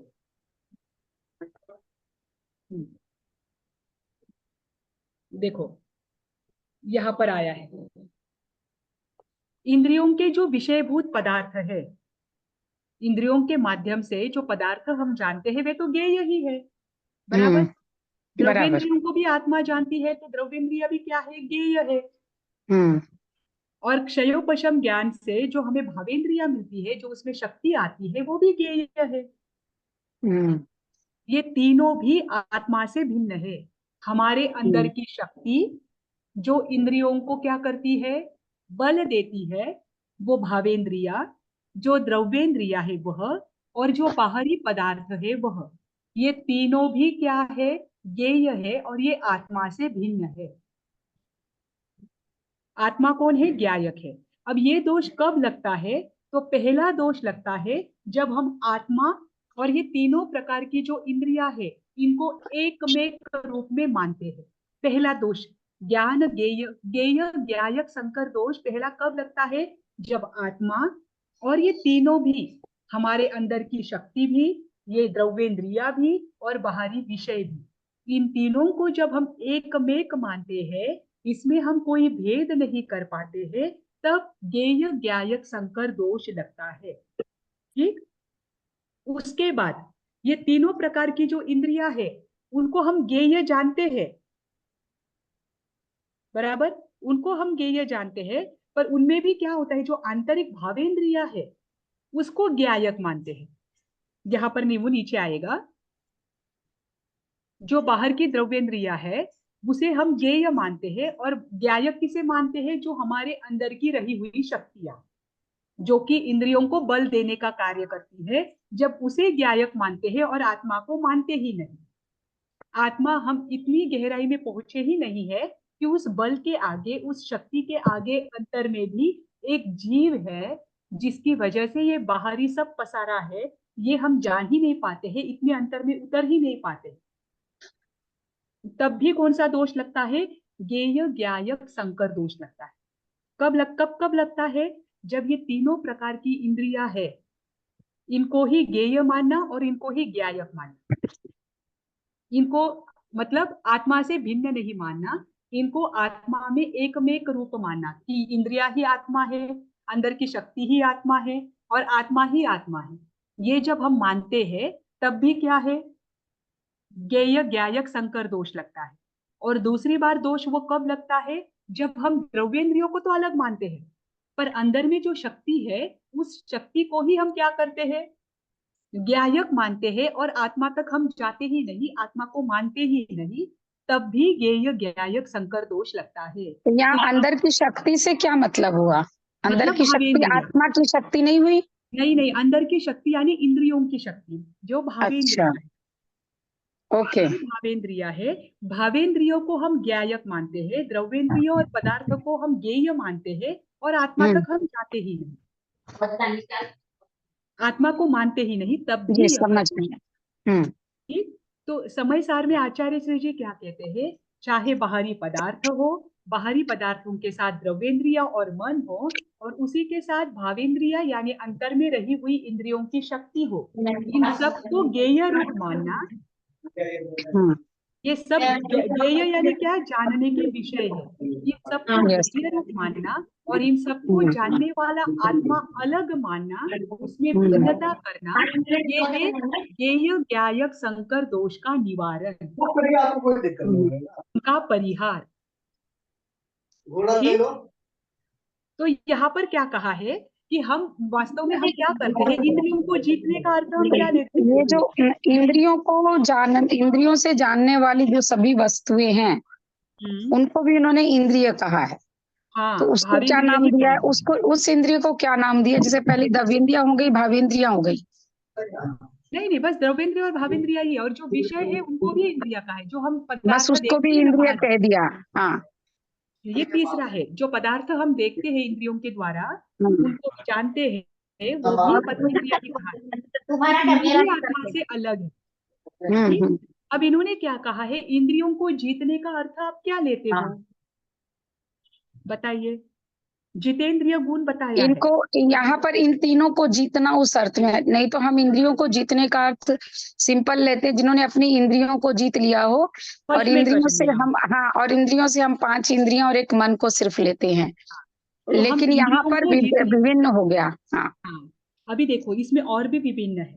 Speaker 2: देखो यहां पर आया है, इंद्रियों के जो विषयभूत पदार्थ है, इंद्रियों के माध्यम से जो पदार्थ हम जानते हैं वे तो ज्ञेय ही है, बराबर।
Speaker 5: बराबर।
Speaker 2: द्रव्येंद्रियों को भी आत्मा जानती है, तो द्रव्येंद्रिय भी क्या है? ज्ञेय है।
Speaker 5: हम्म।
Speaker 2: और क्षयोपशम ज्ञान से जो हमें भावेंद्रिया मिलती है, जो उसमें शक्ति आती है, वो भी ज्ञेय है।
Speaker 5: हम्म।
Speaker 2: ये तीनों भी आत्मा से भिन्न है। हमारे अंदर की शक्ति जो इंद्रियों को क्या करती है? बल देती है, वो भावेंद्रिया। जो द्रव्येंद्रिया है वह, और जो बाहरी पदार्थ है वह, ये तीनों भी क्या है? ज्ञेय है, और ये आत्मा से भिन्न है। आत्मा कौन है? ज्ञायक है। अब ये दोष कब लगता है? तो पहला दोष लगता है जब हम आत्मा और ये तीनों प्रकार की जो इंद्रिया है इनको एकमेक रूप में मानते हैं। पहला दोष ज्ञान ज्ञेय ज्ञेय ज्ञायक संकर दोष पहला कब लगता है? जब आत्मा और ये तीनों भी, हमारे अंदर की शक्ति भी, ये द्रव्येंद्रिया भी और बाहरी विषय भी, इन तीनों को जब हम एकमेक मानते हैं, इसमें हम कोई भेद नहीं कर पाते हैं, तब ज्ञेय ज्ञायक संकर दोष लगता है। ठीक, उसके बाद ये तीनों प्रकार की जो इंद्रिया है उनको हम ज्ञेय जानते हैं, बराबर, उनको हम ज्ञेय जानते हैं, पर उनमें भी क्या होता है? जो आंतरिक भावेंद्रिया है उसको ज्ञायक मानते हैं। यहां पर नींबू नीचे आएगा, जो बाहर की द्रव्येंद्रिया है उसे हम ज्ञेय मानते हैं, और ज्ञायक किसे मानते हैं? जो हमारे अंदर की रही हुई शक्तियां, जो कि इंद्रियों को बल देने का कार्य करती है, जब उसे ज्ञायक मानते हैं और आत्मा को मानते ही नहीं। आत्मा हम इतनी गहराई में पहुंचे ही नहीं है कि उस बल के आगे, उस शक्ति के आगे अंतर में भी एक जीव है जिसकी वजह से ये बाहरी सब पसारा है, ये हम जान ही नहीं पाते हैं, इतने अंतर में उतर ही नहीं पाते। तब भी कौन सा दोष लगता है? ज्ञेय ज्ञायक संकर दोष लगता है। कब लगता है? जब ये तीनों प्रकार की इंद्रिया है इनको ही ज्ञेय मानना और इनको ही ज्ञायक मानना, इनको मतलब आत्मा से भिन्न नहीं मानना, इनको आत्मा में एकमेक रूप मानना कि इंद्रिया ही आत्मा है, अंदर की शक्ति ही आत्मा है और आत्मा ही आत्मा है। ये जब हम मानते हैं तब भी क्या है? ज्ञेय ज्ञायक संकर दोष लगता है। और दूसरी बार दोष वो कब लगता है? जब हम द्रव्येंद्रियों को तो अलग मानते हैं, पर अंदर में जो शक्ति है उस शक्ति को ही हम क्या करते हैं, ज्ञायक मानते हैं, और आत्मा तक हम जाते ही नहीं, आत्मा को मानते ही नहीं, तब भी ज्ञेय ज्ञायक संकर दोष लगता है।
Speaker 5: तो यहाँ अंदर की शक्ति से क्या मतलब हुआ? अंदर
Speaker 2: मतलब
Speaker 5: की शक्ति
Speaker 2: भावेंद्रिय,
Speaker 5: आत्मा की शक्ति नहीं हुई?
Speaker 2: नहीं नहीं, अंदर की शक्ति यानी इंद्रियों की शक्ति, जो भावेंद्रिय
Speaker 5: अच्छा, ओके।
Speaker 2: है, भावेंद्रिय है। भावेंद्रियों को हम ज्ञायक मानते हैं, द्रव्येंद्रियों और पदार्थ को हम ज्ञेय मानते हैं, और आत्मा
Speaker 5: हम्म,
Speaker 2: तक हम जाते ही नहीं, आत्मा को मानते ही नहीं, तब
Speaker 5: जी
Speaker 2: भी यह
Speaker 5: समझ गई।
Speaker 2: ठीक। तो समय सार में आचार्य श्री जी क्या कहते हैं, चाहे बाहरी पदार्थ हो, बाहरी पदार्थों के साथ द्रव्येंद्रिय और मन हो, और उसी के साथ भावेंद्रिय यानी अंतर में रही हुई इंद्रियों की शक्ति हो, इन सबको ज्ञेय रूप मानना,
Speaker 5: हम्म,
Speaker 2: ये सब ज्ञेय यानी क्या, जानने के विषय है, इन सबको
Speaker 5: यस।
Speaker 2: ज्ञेय रूप मानना, और इन सबको जानने वाला आत्मा अलग मानना, उसमें भिन्नता करना, ये है ज्ञेय ज्ञायक संकर दोष का निवारण, उनका परिहार। ठीक। तो यहाँ पर क्या कहा है कि हम वास्तव में हम क्या करते हैं, इंद्रियों को जीतने का अर्थ हम क्या लेते हैं?
Speaker 5: ये जो इंद्रियों से जानने वाली जो सभी वस्तुएं हैं, उनको भी उन्होंने इंद्रिय कहा है।
Speaker 2: हाँ,
Speaker 5: तो उसको क्या
Speaker 2: भावेंद्रिय
Speaker 5: नाम
Speaker 2: ही
Speaker 5: दिया है?
Speaker 2: कहेंगे।
Speaker 5: उसको उस इंद्रिय को क्या नाम दिया? जैसे पहले दवेंद्रिया हो गई, भावेंद्रिया हो गई।
Speaker 2: नहीं नहीं, बस द्रव्येंद्रिय और भावेंद्रिय ही है, और जो विषय है उनको भी इंद्रिय का है, जो हम
Speaker 5: बस
Speaker 2: पदार्थ
Speaker 5: उसको भी
Speaker 2: देखते हैं ना
Speaker 5: इंद्रिय
Speaker 2: बाहर,
Speaker 5: कह दिया। हाँ।
Speaker 2: ये तीसरा है, जो पदार्थ हम देखते हैं इंद्रियों के द्वारा,
Speaker 5: हम्म,
Speaker 2: उनको जानते हैं, वो भी पदार्थ ही कहा है, वो भी आत्मा से अलग है। ठीक।
Speaker 5: हम्म।
Speaker 2: अब इन्होंने क्या कहा है, इंद्रियों को जीतने का अर्थ आप क्या लेते हो, बताइए, जितेंद्रिय गुण बताया है।
Speaker 5: इनको यहाँ पर इन तीनों को जीतना उस अर्थ में है, नहीं तो हम इंद्रियों को जीतने का अर्थ सिंपल लेते हैं, जिन्होंने अपनी इंद्रियों को जीत लिया हो। और
Speaker 2: वश में कर
Speaker 5: इंद्रियों से
Speaker 2: लिया हो।
Speaker 5: हम, हाँ, और इंद्रियों से हम 5 इंद्रियां और एक मन को सिर्फ लेते हैं।
Speaker 2: तो हम
Speaker 5: लेकिन यहाँ
Speaker 2: इंद्रियों
Speaker 5: पर
Speaker 2: को जीतने,
Speaker 5: विभिन्न हो गया। हाँ।
Speaker 2: हाँ, अभी देखो इसमें और भी विभिन्न है।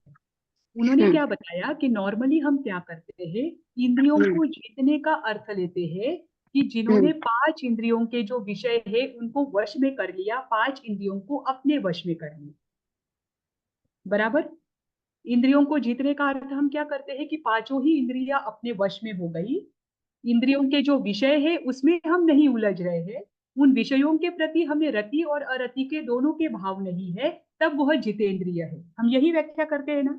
Speaker 2: उन्होंने
Speaker 5: हम्म,
Speaker 2: क्या बताया कि नॉर्मली हम क्या करते हैं, इंद्रियों
Speaker 5: हम्म,
Speaker 2: को जीतने का अर्थ लेते हैं कि
Speaker 5: हम्म,
Speaker 2: जिन्होंने 5 इंद्रियों के जो विषय है उनको वश में कर लिया, 5 इंद्रियों को अपने वश में कर लिया, बराबर। इंद्रियों को जीतने का अर्थ हम क्या करते हैं कि पांचों ही इंद्रियां अपने वश में हो गई, इंद्रियों के जो विषय है उसमें हम नहीं उलझ रहे हैं, उन विषयों के प्रति हमें रति और अरति के दोनों के भाव नहीं है, तब वह जितेंद्रिय है। हम यही व्याख्या करते हैं ना,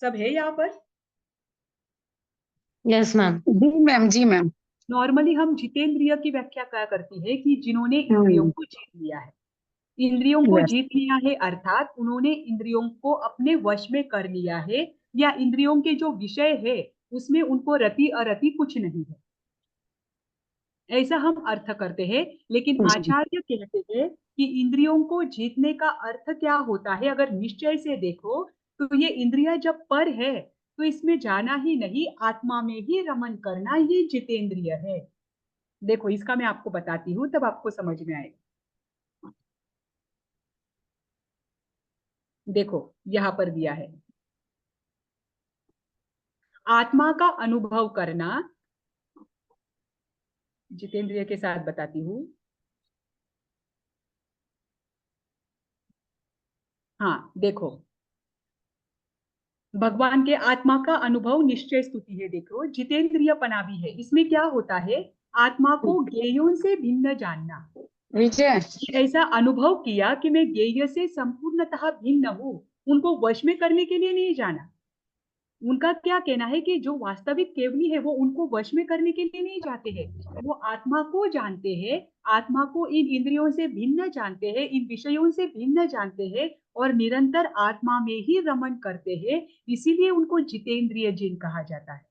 Speaker 2: सब है यहाँ पर।
Speaker 3: Yes ma'am.
Speaker 5: जी मैम, जी मैम।
Speaker 2: नॉर्मली हम जितेंद्रिय की व्याख्या क्या करती है कि जिन्होंने इंद्रियों
Speaker 5: हम्म,
Speaker 2: को जीत लिया है, इंद्रियों को
Speaker 5: यस।
Speaker 2: जीत लिया है अर्थात उन्होंने इंद्रियों को अपने वश में कर लिया है, या इंद्रियों के जो विषय है उसमें उनको रति अरति कुछ नहीं है, ऐसा हम अर्थ करते हैं। लेकिन
Speaker 5: जी,
Speaker 2: आचार्य कहते हैं कि इंद्रियों को जीतने का अर्थ क्या होता है, अगर निश्चय से देखो तो ये इंद्रिया जब पर है तो इसमें जाना ही नहीं, आत्मा में ही रमन करना, ये जितेंद्रिय है। देखो इसका मैं आपको बताती हूँ तब आपको समझ में आएगा। देखो यहां पर दिया है, आत्मा का अनुभव करना, जितेंद्रिय के साथ बताती हूँ। हाँ देखो, भगवान के आत्मा का अनुभव निश्चय स्तुति है, देखो जितेंद्रियपना भी है, इसमें क्या होता है, आत्मा को ज्ञेयों से भिन्न जानना,
Speaker 5: विजय।
Speaker 2: ऐसा अनुभव किया कि मैं ज्ञेय से संपूर्णतः भिन्न हूं, उनको वश में करने के लिए नहीं जाना। उनका क्या कहना है कि जो वास्तविक केवली है वो उनको वश में करने के लिए नहीं जाते हैं, वो आत्मा को जानते हैं, आत्मा को इन इंद्रियों से भिन्न जानते हैं, इन विषयों से भिन्न जानते हैं, और निरंतर आत्मा में ही रमन करते हैं, इसीलिए उनको जितेंद्रिय जिन कहा जाता है।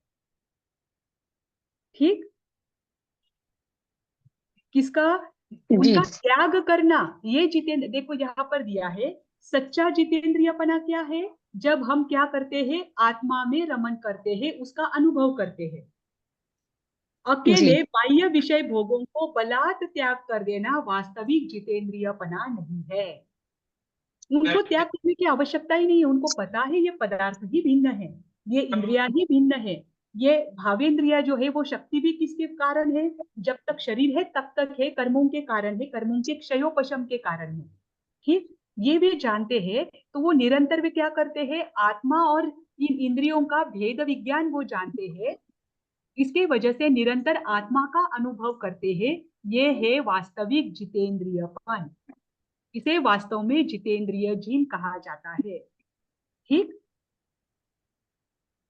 Speaker 2: ठीक। किसका,
Speaker 5: जी,
Speaker 2: उनका त्याग करना, ये जितेंद्र, देखो यहाँ पर दिया है, सच्चा जितेंद्रियपना क्या है, जब हम क्या करते हैं, आत्मा में रमन करते हैं, उसका अनुभव करते हैं।
Speaker 5: जी,
Speaker 2: अकेले बाह्य विषय भोगों को बलात् त्याग कर देना वास्तविक जितेंद्रियपना नहीं है। उनको त्याग करने की आवश्यकता ही नहीं है, उनको पता है ये पदार्थ ही भिन्न है, ये इंद्रिया ही भिन्न है, ये भावेंद्रिया जो है वो शक्ति भी किसके कारण है? जब तक शरीर है तब तक है, कर्मों के कारण है, कर्मों के क्षयोपशम के कारण है। ठीक, ये भी जानते हैं तो वो निरंतर वे क्या करते हैं? आत्मा और इन इंद्रियों का भेद विज्ञान वो जानते हैं, इसके वजह से निरंतर आत्मा का अनुभव करते हैं। ये है वास्तविक जितेंद्रियपन। इसे वास्तव में जितेंद्रिय जीन कहा जाता है। ठीक,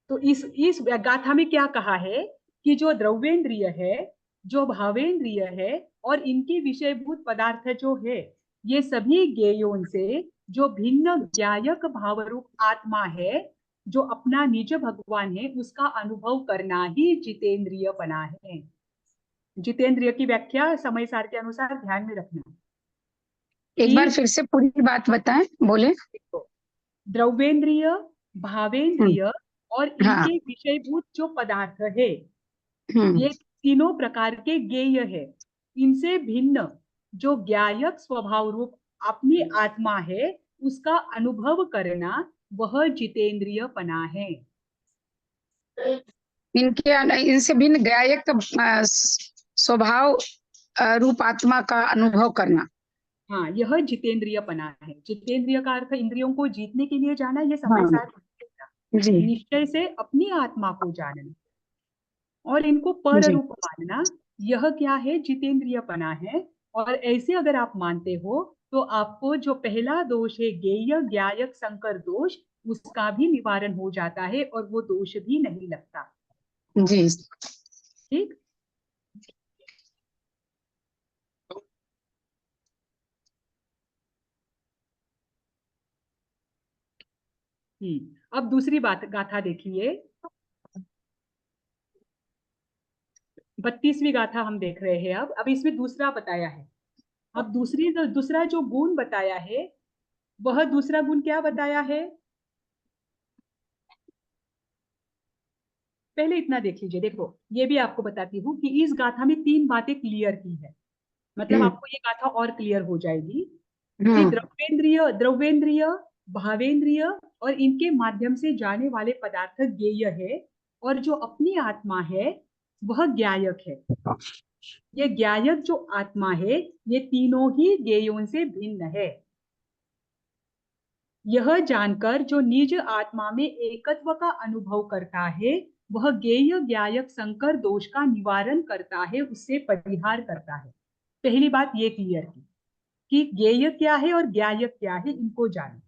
Speaker 2: तो इस गाथा में क्या कहा है कि जो द्रव्येंद्रिय है, जो भावेंद्रिय है और इनके विषयभूत पदार्थ जो है, ये सभी ज्ञेयों से जो भिन्न ज्ञायक भावरूप आत्मा है, जो अपना निज भगवान है, उसका अनुभव करना ही जितेंद्रिय बना है। जितेंद्रिय की व्याख्या समय सार के अनुसार ध्यान में रखना।
Speaker 5: एक बार फिर से पूरी बात बताएं, बोले।
Speaker 2: द्रव्येंद्रिय, भावेंद्रिय और
Speaker 5: हाँ।
Speaker 2: इनके विषयभूत जो पदार्थ है,
Speaker 5: हम्म।
Speaker 2: ये तीनों प्रकार के ज्ञेय है। इनसे भिन्न जो ज्ञायक स्वभाव रूप अपनी आत्मा है, उसका अनुभव करना वह जितेंद्रियपना है।
Speaker 5: इनसे भिन्न ज्ञायक स्वभाव रूप आत्मा का अनुभव करना।
Speaker 2: हाँ, यह जितेंद्रियपना है। जितेंद्रिय का अर्थ इंद्रियों को जीतने के लिए जाना, ये समय
Speaker 5: हाँ
Speaker 2: साथ
Speaker 5: जी।
Speaker 2: निश्चय से अपनी आत्मा को जानना और इनको पर
Speaker 5: जी।
Speaker 2: रूप मानना, यह क्या है? जितेंद्रियपना है। और ऐसे अगर आप मानते हो तो आपको जो पहला दोष है ज्ञेय ज्ञायक संकर दोष, उसका भी निवारण हो जाता है और वो दोष भी नहीं लगता।
Speaker 5: जी।
Speaker 2: ठीक, अब दूसरी बात गाथा देखिए। 32वीं गाथा हम देख रहे हैं। अब इसमें दूसरा बताया है। अब दूसरा जो गुण बताया है, वह दूसरा गुण क्या बताया है? पहले इतना देख लीजिए। देखो, ये भी आपको बताती हूँ कि इस गाथा में 3 बातें क्लियर की है, मतलब आपको ये गाथा और क्लियर हो जाएगी कि द्रव्येंद्रिय, भावेंद्रिय और इनके माध्यम से जाने वाले पदार्थ ज्ञेय है, और जो अपनी आत्मा है वह ज्ञायक है। ये ज्ञायक जो आत्मा है, ये तीनों ही ज्ञेयों से भिन्न है। यह जानकर जो निज आत्मा में एकत्व का अनुभव करता है, वह ज्ञेय ज्ञायक संकर दोष का निवारण करता है, उससे परिहार करता है। पहली बात ये क्लियर की कि ज्ञेय क्या है और ज्ञायक क्या है, इनको जानो।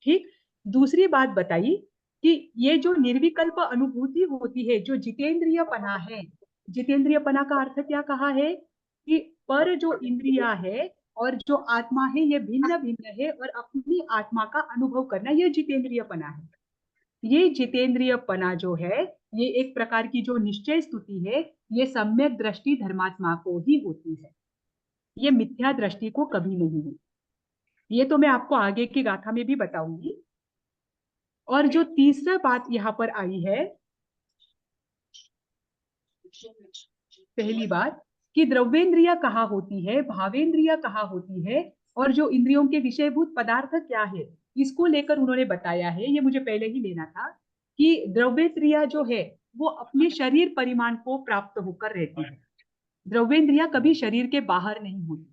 Speaker 2: ठीक, दूसरी बात बताई कि ये जो निर्विकल्प अनुभूति होती है, जो जितेंद्रियपना है, जितेंद्रियपना का अर्थ क्या कहा है कि पर जो इंद्रिया है और जो आत्मा है, ये भिन्न भिन्न है और अपनी आत्मा का अनुभव करना, यह जितेंद्रियपना है। ये जितेंद्रियपना जो है, ये एक प्रकार की जो निश्चय स्तुति है, ये सम्यक दृष्टि धर्मात्मा को ही होती है। ये मिथ्या दृष्टि को कभी नहीं होती। ये तो मैं आपको आगे की गाथा में भी बताऊंगी। और जो तीसरा बात यहाँ पर आई है, पहली बात कि द्रव्येंद्रिया कहाँ होती है, भावेंद्रिया कहाँ होती है, और जो इंद्रियों के विषयभूत पदार्थ क्या है, इसको लेकर उन्होंने बताया है। ये मुझे पहले ही लेना था कि द्रव्येंद्रिया जो है वो अपने शरीर परिमाण को प्राप्त होकर रहती है। द्रव्येंद्रिया कभी शरीर के बाहर नहीं होती,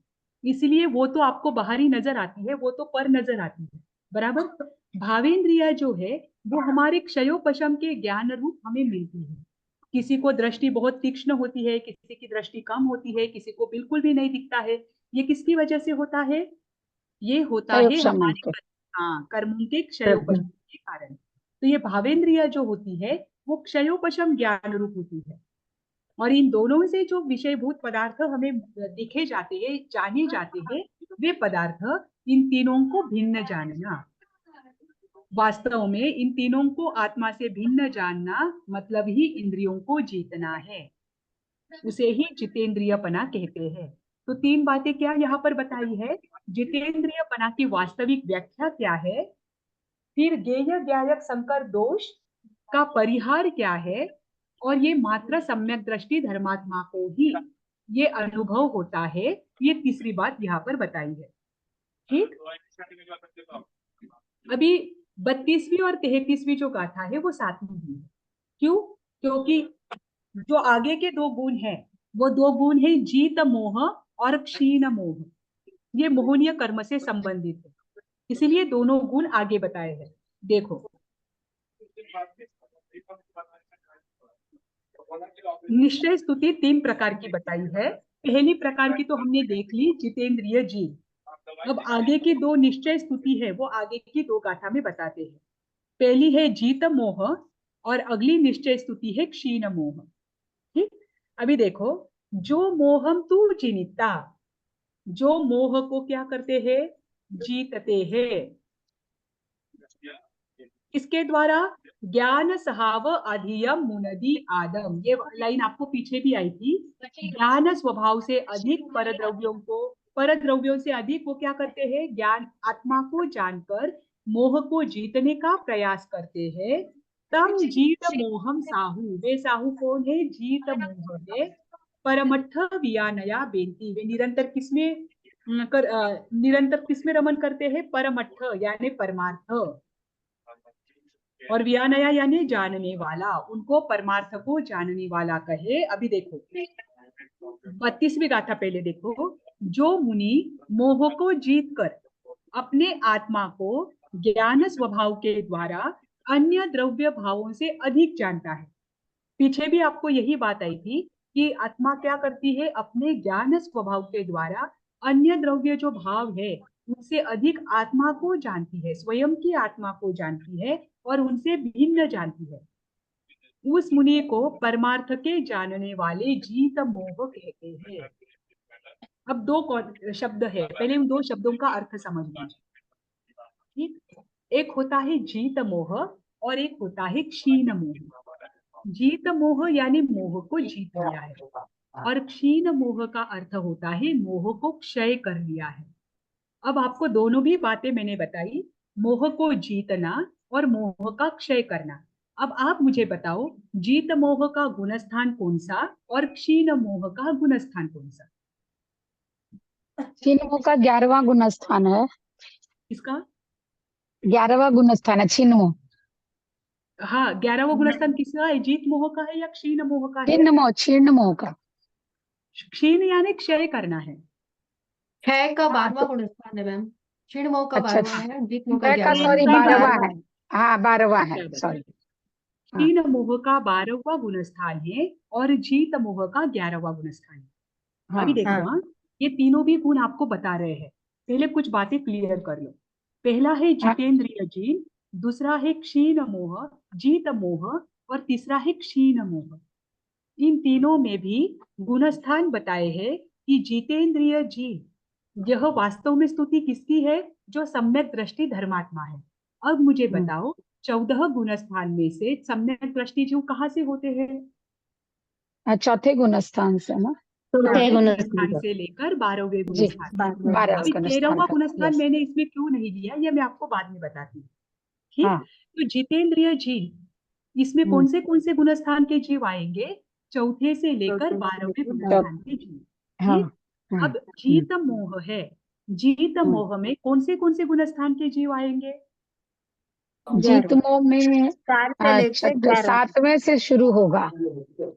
Speaker 2: इसलिए वो तो आपको बाहरी नजर आती है, वो तो पर नजर आती है, बराबर। भावेंद्रिया जो है वो हमारे क्षयोपशम के ज्ञान रूप हमें मिलती है। किसी को दृष्टि बहुत तीक्ष्ण होती है, किसी की दृष्टि कम होती है, किसी को बिल्कुल भी नहीं दिखता है। ये किसकी वजह से होता है? ये होता है हमारे कर्मों के क्षयोपशम के कारण। तो ये भावेंद्रिया जो होती है वो क्षयोपशम ज्ञान रूप होती है, और इन दोनों से जो विषयभूत पदार्थ हमें दिखे जाते हैं, जाने जाते हैं, वे पदार्थ इन तीनों को भिन्न जानना। वास्तव में इन तीनों को आत्मा से भिन्न जानना मतलब ही इंद्रियों को जीतना है, उसे ही जितेंद्रियपना कहते हैं। तो 3 बातें क्या यहाँ पर बताई है? जितेंद्रियपना की वास्तविक व्याख्या क्या है, फिर ज्ञेय ज्ञायक संकर दोष का परिहार क्या है, और ये मात्र सम्यक दृष्टि धर्मात्मा को ही ये अनुभव होता है। ये तीसरी बात यहाँ पर बताई है। ठीक, अभी 32वीं और 33वीं जो गाथा है वो साथ में ही है। क्यों? क्योंकि जो आगे के दो गुण हैं वो दो गुण है जीत मोह और क्षीण मोह। ये मोहनीय कर्म से संबंधित है, इसीलिए दोनों गुण आगे बताए हैं। देखो, निश्चय स्तुति 3 प्रकार की बताई है। पहली प्रकार की तो हमने देख ली, जितेंद्रिय जी। अब आगे की 2 निश्चय स्तुति है वो आगे की 2 गाथा में बताते हैं। पहली है जीत मोह और अगली निश्चय स्तुति है क्षीण मोह। ठीक, अभी देखो, जो मोहम तू जिनिता, जो मोह को क्या करते हैं, जीतते हैं। इसके द्वारा ज्ञान सहाव अधियम मुनदी आदम, ये लाइन आपको पीछे भी आई थी। ज्ञान स्वभाव से अधिक परद्रव्यों से अधिक वो क्या करते हैं, ज्ञान आत्मा को जानकर मोह को जीतने का प्रयास करते हैं। तम जीत मोहम साहू, वे साहू कौन है, जीत मोह है। परमठ वियानया बेंती, वे निरंतर किसमें रमन करते हैं, परमठ यानी परमार्थ, और वियानया यानी जानने वाला, उनको परमार्थ को जानने वाला कहे। अभी देखो 32वीं गाथा पहले देखो, जो मुनि मोह को जीत कर अपने आत्मा को ज्ञान स्वभाव के द्वारा अन्य द्रव्य भावों से अधिक जानता है। पीछे भी आपको यही बात आई थी कि आत्मा क्या करती है, अपने ज्ञान स्वभाव के द्वारा अन्य द्रव्य जो भाव है उनसे अधिक आत्मा को जानती है, स्वयं की आत्मा को जानती है और उनसे भिन्न जानती है। उस मुनि को परमार्थ के जानने वाले जीत मोह कहते हैं। अब 2 शब्द है, पहले उन 2 शब्दों का अर्थ समझ लीजिए। ठीक, एक होता है जीत मोह और एक होता है क्षीण मोह। जीत मोह यानी मोह को जीत लिया है, और क्षीण मोह का अर्थ होता है मोह को क्षय कर लिया है। अब आपको दोनों भी बातें मैंने बताई, मोह को जीतना और मोह का क्षय करना। अब आप मुझे बताओ, जीत मोह का गुणस्थान कौन सा और क्षीण मोह का गुणस्थान कौन सा?
Speaker 5: छिन्नमो का 11वां गुणस्थान है,
Speaker 2: इसका
Speaker 5: 11वां गुणस्थान है छिन्नमो।
Speaker 2: हाँ, 11वां गुणस्थान किसका है, जीत मोह का है या क्षीण मोह का है?
Speaker 5: छिन्नमो का।
Speaker 2: क्षीण यानी क्षय करना है।
Speaker 1: क्षय का
Speaker 5: हाँ
Speaker 1: 12वां गुणस्थान है मैम, क्षीण मोह का
Speaker 5: अच्छा
Speaker 1: 12वां है, जीत मोह का
Speaker 5: क्षय का
Speaker 1: 11वां
Speaker 5: सॉरी
Speaker 1: है।
Speaker 5: 12वां है, हाँ 12वां है सॉरी। हाँ
Speaker 2: क्षीण मोह का 12वां गुणस्थान है और जीत मोह का 11वां गुणस्थान है। अभी
Speaker 5: हाँ
Speaker 2: देखो, हाँ, ये तीनों भी गुण आपको बता रहे हैं। पहले कुछ बातें क्लियर कर लो। पहला है
Speaker 5: हाँ
Speaker 2: जितेंद्रिय जीन, दूसरा है क्षीण मोह, जीत मोह, और तीसरा है क्षीण मोह। इन तीनों में भी गुणस्थान बताए हैं कि जितेंद्रिय जीव यह वास्तव में स्तुति किसकी है, जो सम्यक दृष्टि धर्मात्मा है। अब मुझे बताओ, 14 गुणस्थान में से सम्यक दृष्टि जीव कहाँ से होते हैं?
Speaker 5: चौथे गुणस्थान से ना।
Speaker 3: चौथे
Speaker 2: चौथे
Speaker 3: गुणस्थान
Speaker 2: गुणस्थान से लेकर 12वें
Speaker 5: जी
Speaker 2: गुणस्थान।
Speaker 5: 12वां
Speaker 2: अभी
Speaker 5: गुणस्थान
Speaker 2: 13वां
Speaker 5: का
Speaker 2: गुणस्थान
Speaker 5: यस।
Speaker 2: मैंने इसमें क्यों नहीं लिया, ये मैं आपको बाद में बताती हूँ। ठीक,
Speaker 5: हाँ
Speaker 2: तो जितेंद्रिय जीव, इसमें कौन से गुणस्थान के जीव आएंगे, चौथे से लेकर 12वें गुणस्थान के जीव।
Speaker 5: हाँ
Speaker 2: ठीक, अब
Speaker 5: हम्म,
Speaker 2: जीत मोह है, जीत मोह में कौन से गुणस्थान के जीव आएंगे?
Speaker 5: जीतमो में
Speaker 4: 4 से
Speaker 5: अच्छा
Speaker 4: लेके
Speaker 5: तो
Speaker 4: 11।
Speaker 5: 7वें से शुरू होगा,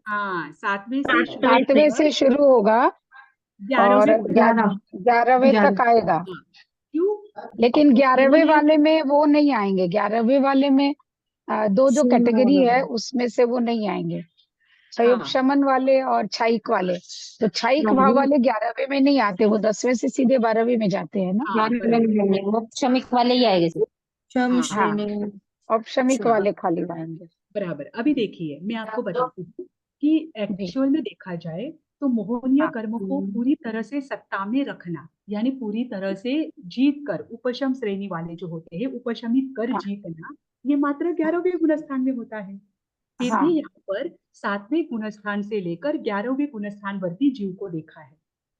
Speaker 2: हाँ, 7वें से शुरू
Speaker 5: 7वें
Speaker 2: होकर
Speaker 5: से शुरू होगा और
Speaker 2: 11वें गुणस्थान।
Speaker 5: 11वें तक आएगा।
Speaker 2: हाँ, क्यों?
Speaker 5: लेकिन 11वें
Speaker 2: इन्होंने
Speaker 5: वाले में वो नहीं आएंगे, 11वें वाले में दो जो कैटेगरी है उसमें से वो नहीं आएंगे,
Speaker 2: हाँ,
Speaker 5: शमन वाले और छाइक वाले। तो छाइक भाव वाले 11वें में नहीं आते, वो 10वें से सीधे 12वें में जाते हैं ना।
Speaker 2: हाँ, बराबर।
Speaker 3: वो क्षमिक वाले ही आएंगे सर।
Speaker 1: क्षम
Speaker 2: हाँ,
Speaker 1: श्रेणी।
Speaker 5: औपशमिक वाले खाली आएंगे।
Speaker 2: बराबर। अभी देखिए, मैं आपको बताती हूँ कि
Speaker 5: जी
Speaker 2: एक्चुअल में देखा जाए तो मोहनीय
Speaker 5: हाँ
Speaker 2: कर्म को पूरी तरह से सत्ता में रखना, यानी पूरी तरह से जीत कर, उपशम श्रेणी वाले जो होते हैं उपशमित कर
Speaker 5: हाँ
Speaker 2: जीतना, ये मात्र 11वें गुणस्थान में होता है। फिर भी
Speaker 5: हाँ
Speaker 2: यहाँ पर 7वें गुणस्थान से लेकर 11वें गुणस्थान वर्ती जीव को देखा है।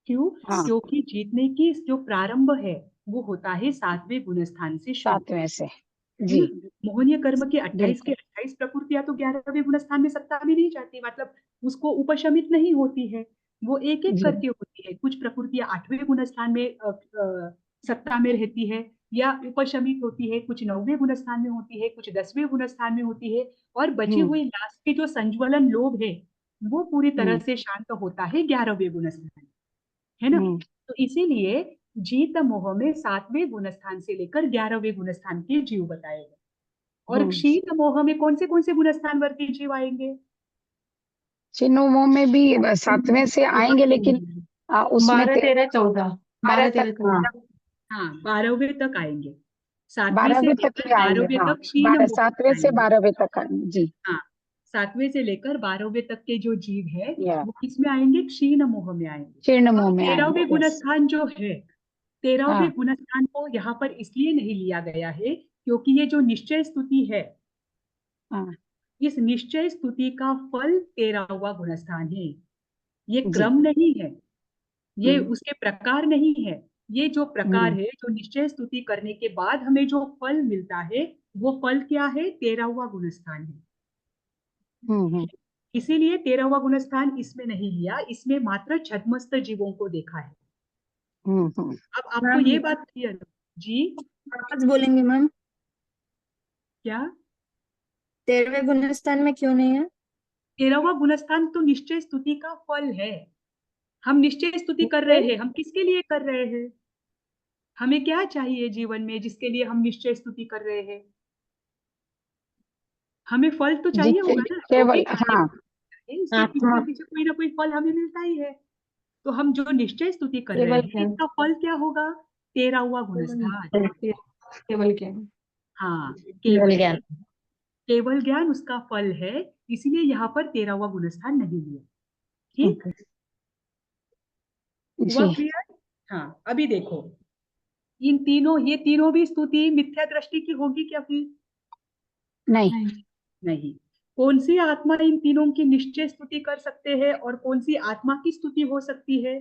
Speaker 2: क्यों?
Speaker 5: हाँ
Speaker 2: क्योंकि जीतने की जो प्रारंभ है वो होता है 7वें गुणस्थान से शुरू।
Speaker 5: 7वें से
Speaker 2: है
Speaker 5: जी
Speaker 2: ना? मोहनीय कर्म के 28 के
Speaker 5: बिल्कुल
Speaker 2: 28 प्रकृतियां तो 11वें गुणस्थान में सत्ता में नहीं जाती, मतलब उसको उपशमित नहीं होती है, वो एक एक
Speaker 5: जी
Speaker 2: करके होती है। कुछ प्रकृतियां 8वें गुणस्थान में सत्ता में रहती है, या उपशमित होती है, कुछ 9वें गुण स्थान में होती है, कुछ 10वें गुण स्थान में होती है, और बची हुई लास्ट के जो संज्वलन लोभ है वो पूरी तरह से शांत होता है 11वें गुण स्थान, है ना। तो इसीलिए जीत मोह में 7वें गुण स्थान से लेकर 11वें गुण स्थान के जीव बताए गए। और शीत मोह में कौन से गुण स्थान वर्ती जीव आएंगे?
Speaker 5: चिन्ह मोह में भी 7वें से आएंगे, लेकिन उसमें
Speaker 1: 12, 13, 14, 12, 13, 14।
Speaker 2: हाँ 12वें तक आएंगे, 7वें से
Speaker 5: 12वें तक
Speaker 2: लेकर
Speaker 5: ही आएंगे।
Speaker 2: 12वें
Speaker 5: हाँ,
Speaker 2: तक क्षीण मोह
Speaker 5: 7वें से
Speaker 2: आएंगे।
Speaker 5: 12वें तक आएंगे जी।
Speaker 2: हाँ 7वें से लेकर 12वें तक के जो जीव है
Speaker 5: या
Speaker 2: वो किसमें आएंगे? क्षीण मोह में आएंगे।
Speaker 5: चिन्ह मोह में
Speaker 2: 13वें
Speaker 5: आएंगे।
Speaker 2: गुण
Speaker 5: यस।
Speaker 2: स्थान जो है, 13वें
Speaker 5: हाँ
Speaker 2: गुण स्थान को यहाँ पर इसलिए नहीं लिया गया है क्योंकि ये जो निश्चय स्तुति है,
Speaker 5: हाँ
Speaker 2: इस निश्चय स्तुति का फल 13वां गुण स्थान है। ये
Speaker 5: जी।
Speaker 2: क्रम नहीं है, ये उसके प्रकार नहीं है। ये जो प्रकार है, जो निश्चय स्तुति करने के बाद हमें जो फल मिलता है, वो फल क्या है? 13वां गुण स्थान है। इसीलिए 13वां गुण स्थान इसमें नहीं लिया, इसमें मात्र छद्मस्त जीवों को देखा है। अब आपको ये बात क्लियर जी?
Speaker 4: वापस बोलेंगे मैम,
Speaker 2: क्या
Speaker 4: 13वें गुण स्थान में क्यों नहीं है?
Speaker 2: 13वां गुण स्थान तो निश्चय स्तुति का फल है। हम निश्चय स्तुति कर रहे हैं, हम किसके लिए कर रहे हैं? हमें क्या चाहिए जीवन में जिसके लिए हम निश्चय स्तुति कर रहे हैं? हमें फल तो चाहिए होगा ना,
Speaker 5: केवल हाँ
Speaker 2: उसके पीछे पीछे कोई ना कोई फल हमें मिलता ही है। तो हम जो निश्चय स्तुति कर रहे हैं, इसका फल क्या होगा? 13वां गुण स्थान।
Speaker 1: केवल क्या?
Speaker 2: हाँ
Speaker 3: केवल ज्ञान।
Speaker 2: केवल ज्ञान उसका फल है, इसीलिए यहाँ पर 13वां गुण स्थान नहीं लिया। ठीक हुआ
Speaker 5: जी।
Speaker 2: क्लियर? हाँ अभी देखो, इन तीनों, ये तीनों भी स्तुति मिथ्या दृष्टि की होगी क्या फिर?
Speaker 5: नहीं।
Speaker 2: नहीं। कौन सी आत्मा इन तीनों की निश्चय स्तुति कर सकते हैं और कौन सी आत्मा की स्तुति हो सकती है?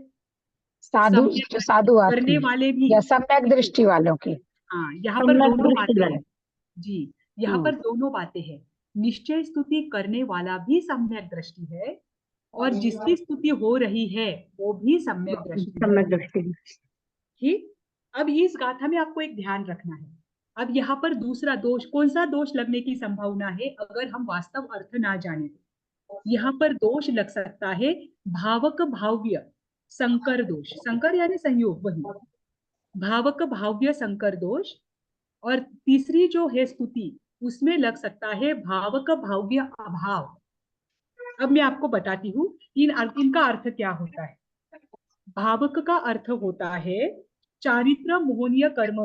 Speaker 5: साधु,
Speaker 2: सम्यक
Speaker 5: जो साधु
Speaker 2: करने
Speaker 5: आत्मा
Speaker 2: वाले भी।
Speaker 5: या सम्यक दृष्टि वालों की।
Speaker 2: हाँ यहाँ पर दोनों बातें हैं जी, यहाँ पर दोनों बातें हैं। निश्चय स्तुति करने वाला भी सम्यक दृष्टि है और जिसकी स्तुति हो रही है वो भी सम्यक दृष्टि है। ठीक। अब इस गाथा में आपको एक ध्यान रखना है। अब यहाँ पर दूसरा दोष, कौन सा दोष लगने की संभावना है अगर हम वास्तव अर्थ ना जाने तो? यहाँ पर दोष लग सकता है भावक भाव्य संकर दोष। संकर यानी संयोग, वही भावक भाव्य संकर दोष। और तीसरी जो है स्तुति, उसमें लग सकता है भावक भाव्य अभाव। अब मैं आपको बताती हूँ इनका अर्थ क्या होता है। भावक का अर्थ होता है चारित्र मोहनीय कर्म।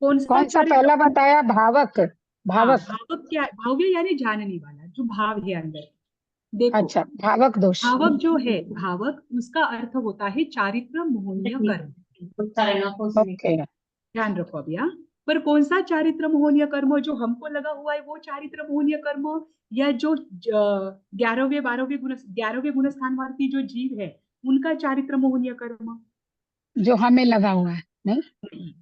Speaker 2: कौन
Speaker 5: सा पहला बताया? भावक। भावक।
Speaker 2: भावक क्या? भाव्य यानी जानने वाला, जो भाव है अंदर। देखो,
Speaker 5: अच्छा, भावक दोष।
Speaker 2: भावक जो है, भावक उसका अर्थ होता है चारित्र मोहनीय कर्म।
Speaker 5: ओके।
Speaker 2: ध्यान रखो अब यहाँ पर, कौन सा चारित्र मोहनीय कर्म जो हमको लगा हुआ है वो चारित्र मोहनीय कर्म, या जो 11वें 12वें गुण स्थान वाली जो जीव है उनका चारित्र मोहनीय कर्म?
Speaker 5: जो हमें लगा हुआ है नहीं,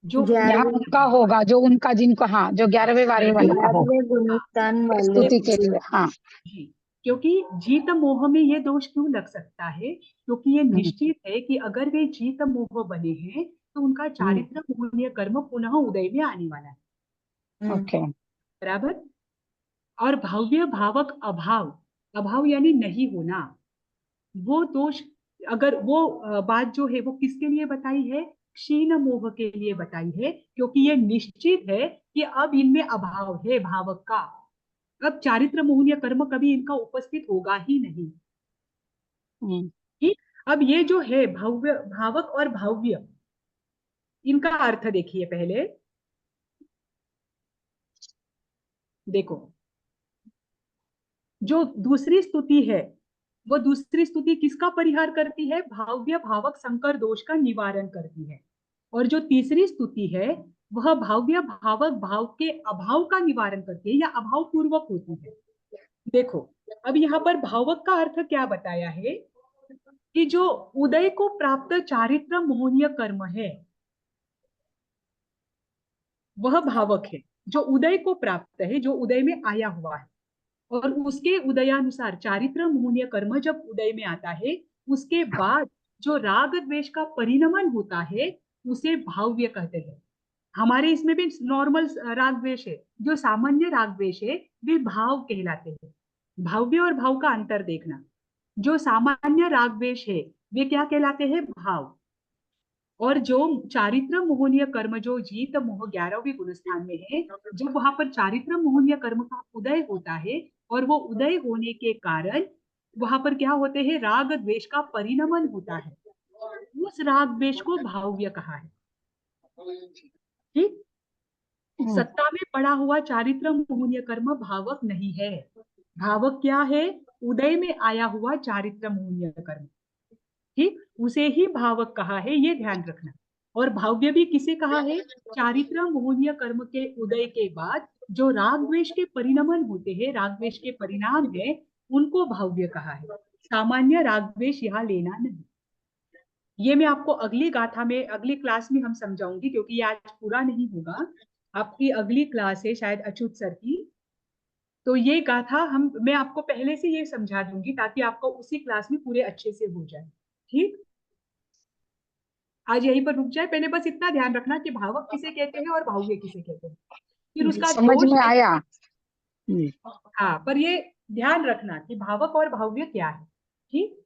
Speaker 2: जो
Speaker 5: यहाँ उनका होगा, जो उनका, जिनको, हाँ, जो 11वें 12वें वाले का होगा
Speaker 4: 11वें गुण स्थान वाले
Speaker 5: स्तुति के लिए। हाँ
Speaker 2: जी, क्योंकि जीत मोह में ये दोष क्यों लग सकता है? क्योंकि ये निश्चित है कि अगर वे जीत मोह बने हैं तो उनका चारित्र मोहनीय कर्म पुनः उदय में आने वाला है।
Speaker 5: ओके।
Speaker 2: बराबर। और भाव्य भावक अभाव, अभाव यानी नहीं होना, वो दोष, अगर वो बात जो है वो किसके लिए बताई है? क्षीण मोह के लिए बताई है, क्योंकि ये निश्चित है कि अब इनमें अभाव है भावक का। अब चारित्र मोहनीय कर्म कभी इनका उपस्थित होगा ही नहीं। ठीक। अब ये जो है भव्य, भावक और भाव्य, इनका अर्थ देखिए पहले। देखो, जो दूसरी स्तुति है वो दूसरी स्तुति किसका परिहार करती है? भाव्य भावक संकर दोष का निवारण करती है। और जो तीसरी स्तुति है वह भाव्य भावक भाव के अभाव का निवारण करती है या अभाव पूर्वक होती है। देखो, अब यहाँ पर भावक का अर्थ क्या बताया है कि जो उदय को प्राप्त चारित्र मोहनीय कर्म है वह भावक है, जो उदय को प्राप्त है, जो उदय में आया हुआ है। और उसके उदयानुसार चारित्र मोहनीय कर्म जब उदय में आता है, उसके बाद जो राग द्वेष का परिणमन होता है उसे भाव्य कहते हैं। हमारे इसमें भी नॉर्मल राग द्वेष है, जो सामान्य राग द्वेष है वे भाव कहलाते हैं। भाव्य और भाव का अंतर देखना। जो सामान्य राग द्वेष है वे क्या कहलाते हैं? भाव। और जो चारित्र मोहनीय कर्म जो जीत मोह 11वें गुणस्थान में है, जब वहां पर चारित्र मोहनीय कर्म का उदय होता है और वो उदय होने के कारण वहां पर क्या होते हैं? राग द्वेष का परिणमन होता है। उस राग द्वेष को भाव्य कहा है। ठीक। सत्ता में पड़ा हुआ चारित्र मोहनीय कर्म भावक नहीं है। भावक क्या है? उदय में आया हुआ चारित्र मोहनीय कर्म। ठीक, उसे ही भावक कहा है, ये ध्यान रखना। और भाव्य भी किसे कहा है? चारित्र मोहनीय कर्म के उदय के बाद जो राग द्वेष के परिणमन होते हैं, राग द्वेष के परिणाम है, उनको भाव्य कहा है। सामान्य राग द्वेष यहाँ लेना नहीं। ये मैं आपको अगली गाथा में, अगली क्लास में हम समझाऊंगी, क्योंकि ये आज पूरा नहीं होगा। आपकी अगली क्लास है शायद अच्युत सर की, तो ये गाथा मैं आपको पहले से ये समझा दूंगी ताकि आपको उसी क्लास में पूरे अच्छे से हो जाए। ठीक, आज यहीं पर रुक जाए। पहले बस इतना ध्यान रखना कि भावक किसे कहते हैं और भाव्य किसे कहते हैं। फिर उसका
Speaker 5: समझ
Speaker 2: दोष
Speaker 5: में
Speaker 2: है।
Speaker 5: आया।
Speaker 2: हाँ, पर ये ध्यान रखना कि भावक और भाव्य क्या है। ठीक,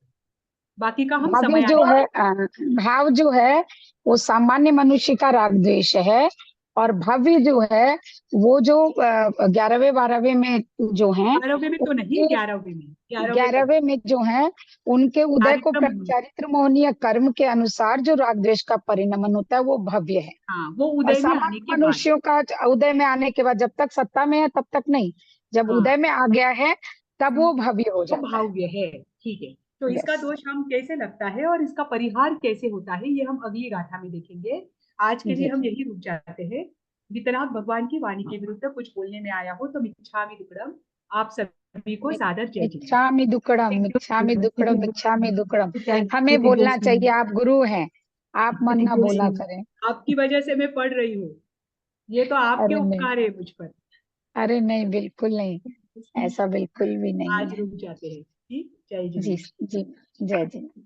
Speaker 2: बाकी का हम
Speaker 5: भाव
Speaker 2: समय
Speaker 5: जो
Speaker 2: आने-
Speaker 5: है भाव जो है वो सामान्य मनुष्य का राग द्वेष है, और भव्य जो है वो जो 11वें 12वें में जो है,
Speaker 2: 12वें में तो नहीं, 11वें में,
Speaker 5: 11वें में जो है उनके उदय को
Speaker 2: चारित्र मोहनीय।
Speaker 5: चारित्र मोहनीय कर्म के अनुसार जो राग द्वेष का परिणमन होता है वो भव्य है।
Speaker 2: हाँ, वो
Speaker 5: और
Speaker 2: उदय में आने
Speaker 5: सामान्य
Speaker 2: के बाद।
Speaker 5: मनुष्यों का उदय में आने के बाद, जब तक सत्ता में है तब तक नहीं, जब
Speaker 2: हाँ,
Speaker 5: उदय में आ गया है तब वो भव्य हो
Speaker 2: वो
Speaker 5: जाता है।
Speaker 2: भाव्य है। ठीक है, तो इसका
Speaker 5: यस,
Speaker 2: दोष हम कैसे लगता है और इसका परिहार कैसे होता है, ये हम अगली गाथा में देखेंगे। आज के लिए
Speaker 5: जी।
Speaker 2: हम यही रुक जाते हैं। वितराग भगवान की वाणी के विरुद्ध कुछ बोलने में आया हो तो मिच्छामि दुक्कडम। आप सभी को सादर जय जय।
Speaker 5: मिच्छामि दुक्कडम, मिच्छामि दुक्कडम, मिच्छामि दुक्कडम। हमें बोलना चाहिए, आप गुरु हैं, आप मन ना बोला करें।
Speaker 2: आपकी वजह से मैं पढ़ रही हूँ, ये तो आपके
Speaker 5: अरे नहीं,
Speaker 2: उपकार है मुझ पर।
Speaker 5: अरे नहीं, बिल्कुल नहीं, ऐसा बिल्कुल भी नहीं
Speaker 2: आज
Speaker 5: है।
Speaker 2: रुक जाते हैं। ठीक, जय जय।
Speaker 5: जी, जी, जय जय।